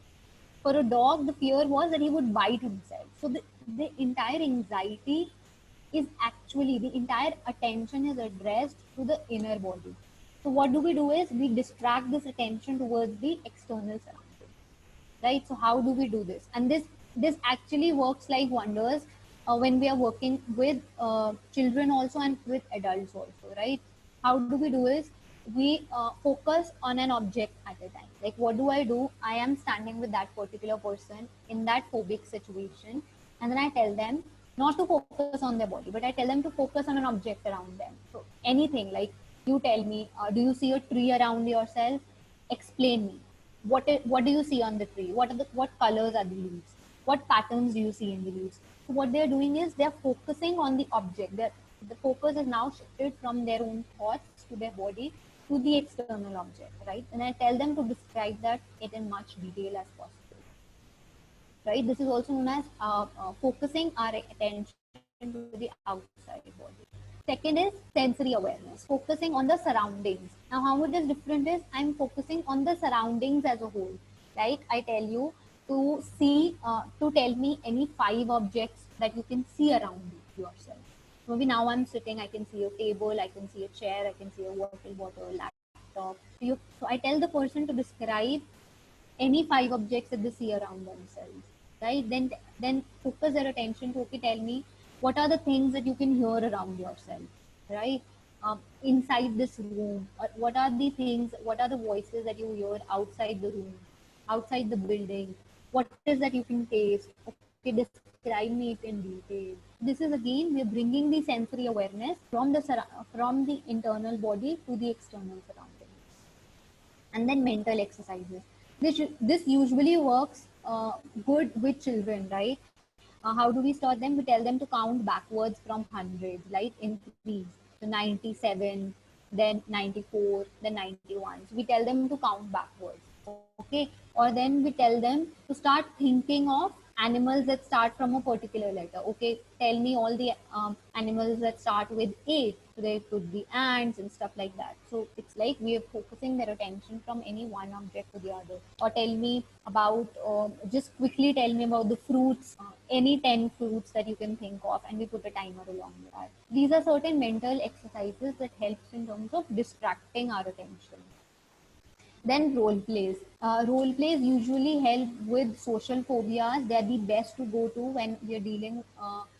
For a dog, the fear was that he would bite himself. So the entire anxiety is actually, the entire attention is addressed to the inner body. So what do we do is we distract this attention towards the external surroundings, right? So how do we do this? And this actually works like wonders when we are working with children also and with adults also, right? How do we do is we focus on an object at a time. Like what do? I am standing with that particular person in that phobic situation, and then I tell them not to focus on their body, but I tell them to focus on an object around them. So anything, like you tell me, do you see a tree around yourself? Explain me. What do you see on the tree? What colors are the leaves? What patterns do you see in the leaves? So what they're doing is they're focusing on the object. The focus is now shifted from their own thoughts to their body to the external object, right? And I tell them to describe that it in much detail as possible, right? This is also known as focusing our attention to the outside body. Second is sensory awareness, focusing on the surroundings. Now, how it is different is I'm focusing on the surroundings as a whole. Like I tell you to tell me any 5 objects that you can see around yourself. Maybe now I'm sitting, I can see a table, I can see a chair, I can see a water bottle, laptop. So I tell the person to describe any 5 objects that they see around themselves, right? Then focus their attention to, okay, tell me what are the things that you can hear around yourself, right? Inside this room, or what are the voices that you hear outside the room, outside the building? What is that you can taste? Okay, describe me it in detail. This is again, we're bringing the sensory awareness from the internal body to the external surroundings. And then mental exercises. This usually works good with children, right? How do we start them? We tell them to count backwards from hundreds, like in threes. So 97, then 94, then 91. So we tell them to count backwards. okay? Or then we tell them to start thinking of animals that start from a particular letter. Okay, tell me all the animals that start with A. So there could be ants and stuff like that. So it's like we are focusing their attention from any one object to the other. Or tell me about, just quickly tell me about the fruits, any 10 fruits that you can think of, and we put a timer along with that. These are certain mental exercises that helps in terms of distracting our attention. Then role plays. Role plays usually help with social phobias. They are the best to go to when we are dealing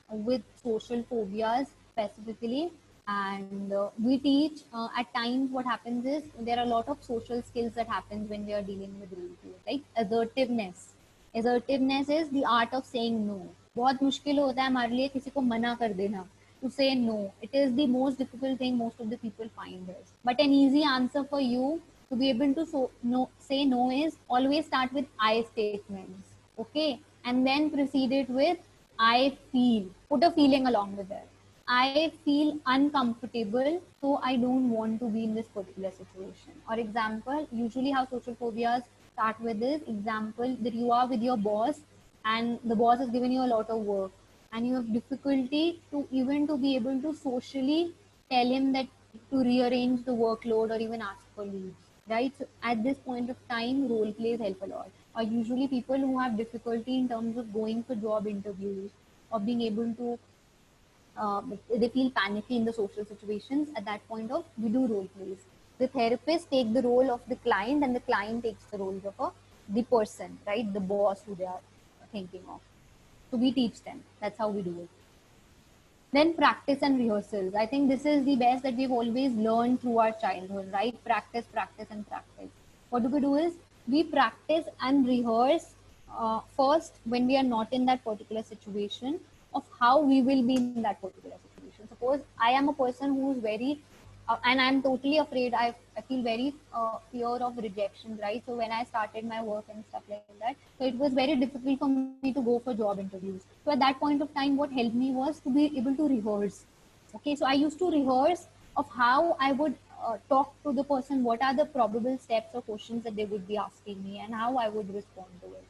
with social phobias specifically. And we teach at times what happens is there are a lot of social skills that happens when we are dealing with role plays, like assertiveness. Assertiveness is the art of saying no. बहुत मुश्किल होता है हमारे लिए किसी को मना कर देना. To say no, it is the most difficult thing most of the people find is. But an easy answer for you to be able to say no is always start with I statements, okay, and then proceed it with I feel. Put a feeling along with it. I feel uncomfortable, so I don't want to be in this particular situation. Or example, usually how social phobias start with this example that you are with your boss and the boss has given you a lot of work and you have difficulty to even to be able to socially tell him that to rearrange the workload or even ask for leave, right? So at this point of time, role plays help a lot. Or usually people who have difficulty in terms of going for job interviews or being able to, they feel panicky in the social situations. At that point of, we do role plays. The therapist take the role of the client and the client takes the role of the person, right? The boss who they are thinking of. So we teach them. That's how we do it. Then practice and rehearsals. I think this is the best that we've always learned through our childhood, right? Practice, practice, and practice. What do we do is we practice and rehearse first when we are not in that particular situation of how we will be in that particular situation. Suppose I am a person who's very and I'm totally afraid. I feel very fear of rejection, right? So when I started my work and stuff like that, so it was very difficult for me to go for job interviews. So at that point of time, what helped me was to be able to rehearse. Okay, so I used to rehearse of how I would talk to the person, what are the probable steps or questions that they would be asking me, and how I would respond to it.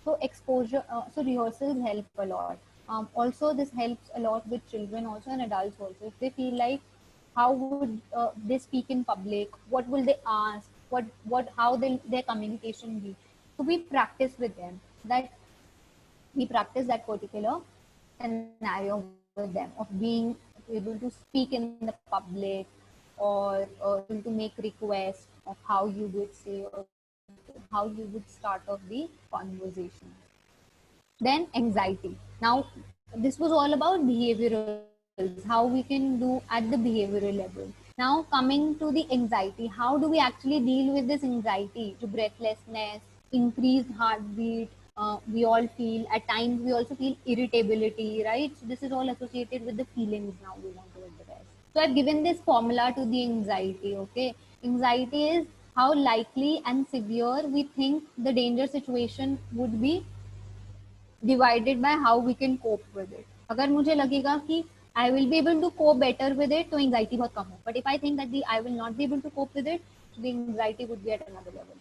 So exposure, so rehearsals help a lot. Also, this helps a lot with children also and adults also. If they feel like how would they speak in public, what will they ask, how their communication be. So we practice with them that we practice that particular scenario with them of being able to speak in the public or able to make requests of how you would say or how you would start off the conversation. Then anxiety. Now, this was all about behaviorals, how we can do at the behavioral level. Now, coming to the anxiety, how do we actually deal with this anxiety? To breathlessness, increased heartbeat, we all feel, at times we also feel irritability, right? So this is all associated with the feelings now we want to address. So I've given this formula to the anxiety, okay? Anxiety is how likely and severe we think the danger situation would be divided by how we can cope with it. अगर मुझे लगेगा कि I will be able to cope better with it, तो anxiety बहुत कम हो. But if I think that I will not be able to cope with it, so the anxiety would be at another level.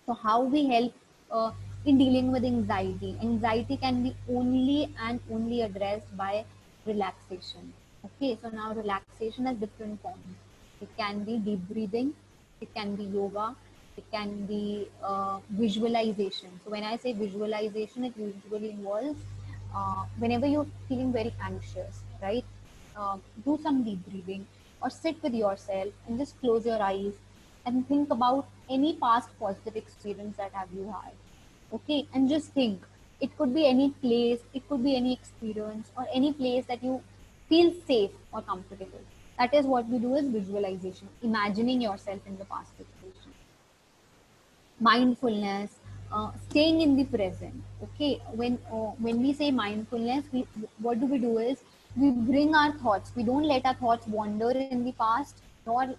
So how we help in dealing with anxiety? Anxiety can be only and only addressed by relaxation. Okay, so now relaxation has different forms. It can be deep breathing, it can be yoga, it can be visualization. So when I say visualization, it usually involves whenever you're feeling very anxious, right? Do some deep breathing or sit with yourself and just close your eyes and think about any past positive experience that have you had. Okay, and just think. It could be any place, it could be any experience or any place that you feel safe or comfortable. That is what we do is visualization, imagining yourself in the past situation. Mindfulness, staying in the present. Okay, when we say mindfulness, what do we do is we bring our thoughts. We don't let our thoughts wander in the past, nor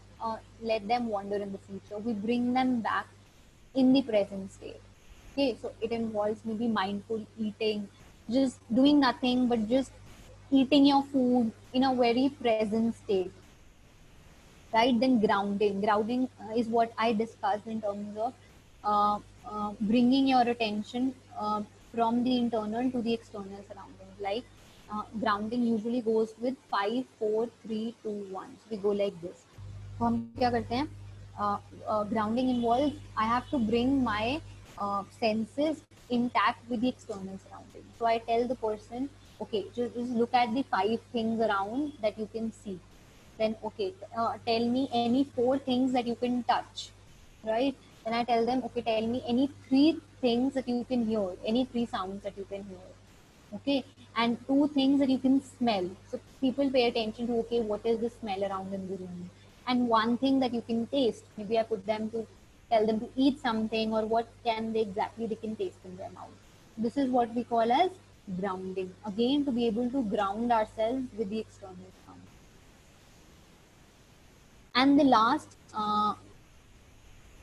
let them wander in the future. We bring them back in the present state. Okay, so it involves maybe mindful eating, just doing nothing but just eating your food in a very present state, right? Then grounding is what I discussed in terms of bringing your attention from the internal to the external surroundings. Like grounding usually goes with 5, 4, 3, 2, 1. So we go like this. तो हम क्या करते हैं? Grounding involves I have to bring my senses intact with the external surroundings. So I tell the person, okay, just look at the 5 things around that you can see. Then okay, tell me any 4 things that you can touch, right? Then I tell them, okay, tell me any 3 things that you can hear, any 3 sounds that you can hear, okay, and 2 things that you can smell. So people pay attention to, okay, what is the smell around in the room, and 1 thing that you can taste. Maybe I put them to tell them to eat something, or what can they exactly they can taste in their mouth. This is what we call as grounding, again to be able to ground ourselves with the external sound. And the last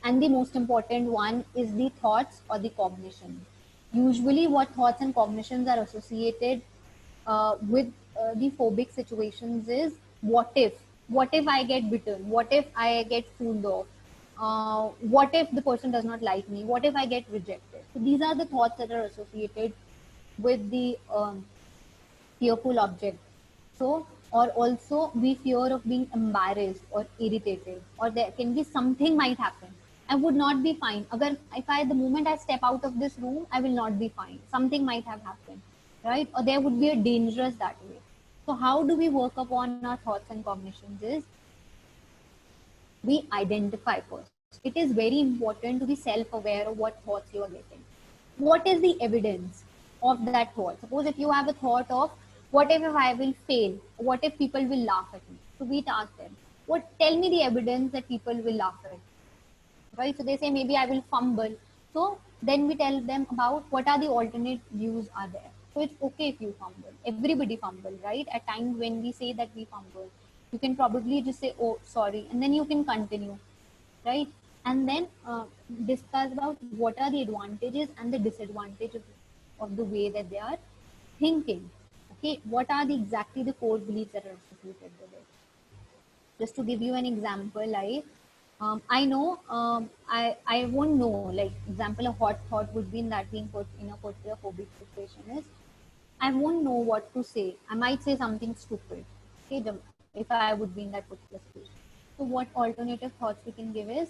and the most important one is the thoughts or the cognition. Usually, what thoughts and cognitions are associated with the phobic situations is what if I get bitten, what if I get fooled off, what if the person does not like me, what if I get rejected. So these are the thoughts that are associated with the fearful object. So, or also we fear of being embarrassed or irritated, or there can be something might happen. I would not be fine. Agar, if I, the moment I step out of this room, I will not be fine. Something might have happened, right? Or there would be a dangerous that way. So, how do we work upon our thoughts and cognitions is we identify first. It is very important to be self-aware of what thoughts you are getting. What is the evidence of that thought? Suppose if you have a thought of what if I will fail? What if people will laugh at me? So we ask them, what tell me the evidence that people will laugh at me, right? So they say maybe I will fumble. So then we tell them about what are the alternate views are there. So it's okay if you fumble. Everybody fumble, right? At times when we say that we fumble, you can probably just say, oh, sorry, and then you can continue, right? And then discuss about what are the advantages and the disadvantages of the way that they are thinking. Okay, what are the exactly the core beliefs that are associated with it? Just to give you an example, like I know I won't know. Like example, a hot thought would be in that being put in a particular phobic situation is I won't know what to say. I might say something stupid. Okay, if I would be in that particular situation. So what alternative thoughts we can give is,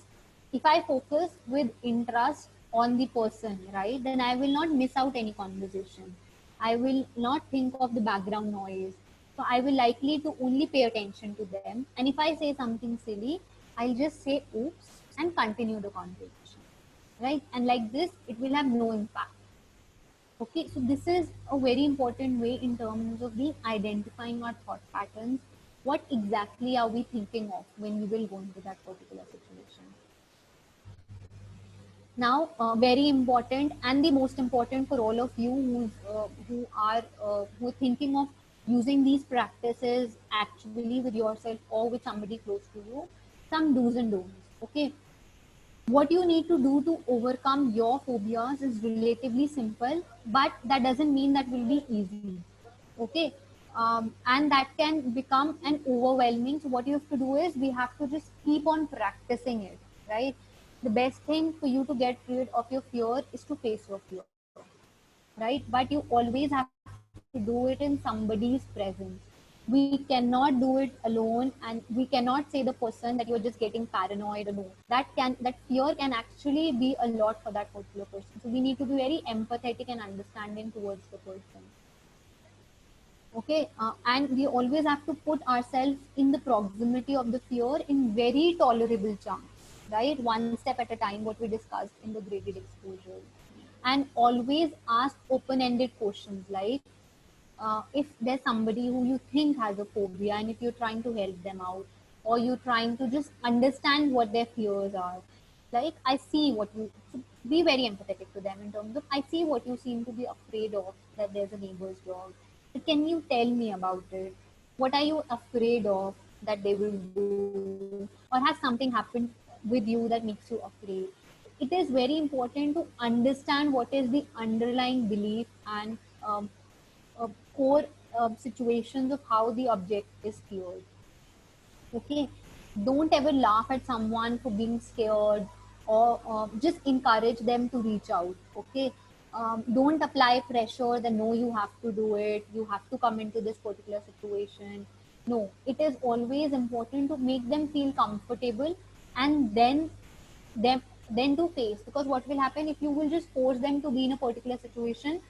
if I focus with interest on the person, right, then I will not miss out any conversation. I will not think of the background noise. So I will likely to only pay attention to them. And if I say something silly, I'll just say oops and continue the conversation. Right? And like this, it will have no impact. Okay, so this is a very important way in terms of the identifying our thought patterns. What exactly are we thinking of when we will go into that particular situation? Now, very important and the most important for all of you who are thinking of using these practices actually with yourself or with somebody close to you, some do's and don'ts. Okay, what you need to do to overcome your phobias is relatively simple, but that doesn't mean that will be easy. Okay, and that can become an overwhelming. So what you have to do is we have to just keep on practicing it, right? The best thing for you to get rid of your fear is to face your fear, right? But you always have to do it in somebody's presence. We cannot do it alone, and we cannot say the person that you're just getting paranoid or no. That fear can actually be a lot for that particular person. So we need to be very empathetic and understanding towards the person. Okay, and we always have to put ourselves in the proximity of the fear in very tolerable chunks, right? One step at a time, what we discussed in the graded exposure. And always ask open-ended questions like, if there's somebody who you think has a phobia and if you're trying to help them out, or you're trying to just understand what their fears are, like I see what you, so be very empathetic to them in terms of I see what you seem to be afraid of, that there's a neighbor's dog. So can you tell me about it? What are you afraid of that they will do, or has something happened with you that makes you afraid? It is very important to understand what is the underlying belief and core situations of how the object is cured. Okay, don't ever laugh at someone for being scared or just encourage them to reach out. Okay, don't apply pressure that no, you have to do it, you have to come into this particular situation. No, it is always important to make them feel comfortable, and them then to face, because what will happen if you will just force them to be in a particular situation,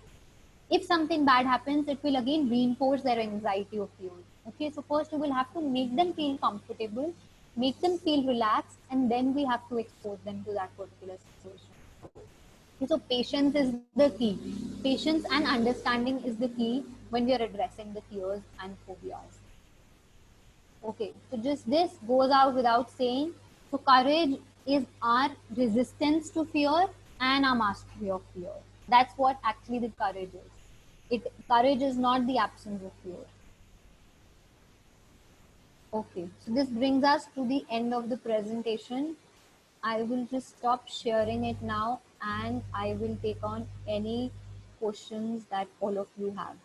if something bad happens, it will again reinforce their anxiety or fear. Okay, so first we will have to make them feel comfortable, make them feel relaxed, and then we have to expose them to that particular situation. Okay, so patience is the key. Patience and understanding is the key when we are addressing the fears and phobias. Okay, so just this goes out without saying. So courage is our resistance to fear and our mastery of fear. That's what actually the courage is. Courage is not the absence of fear. Okay, so this brings us to the end of the presentation. I will just stop sharing it now, and I will take on any questions that all of you have.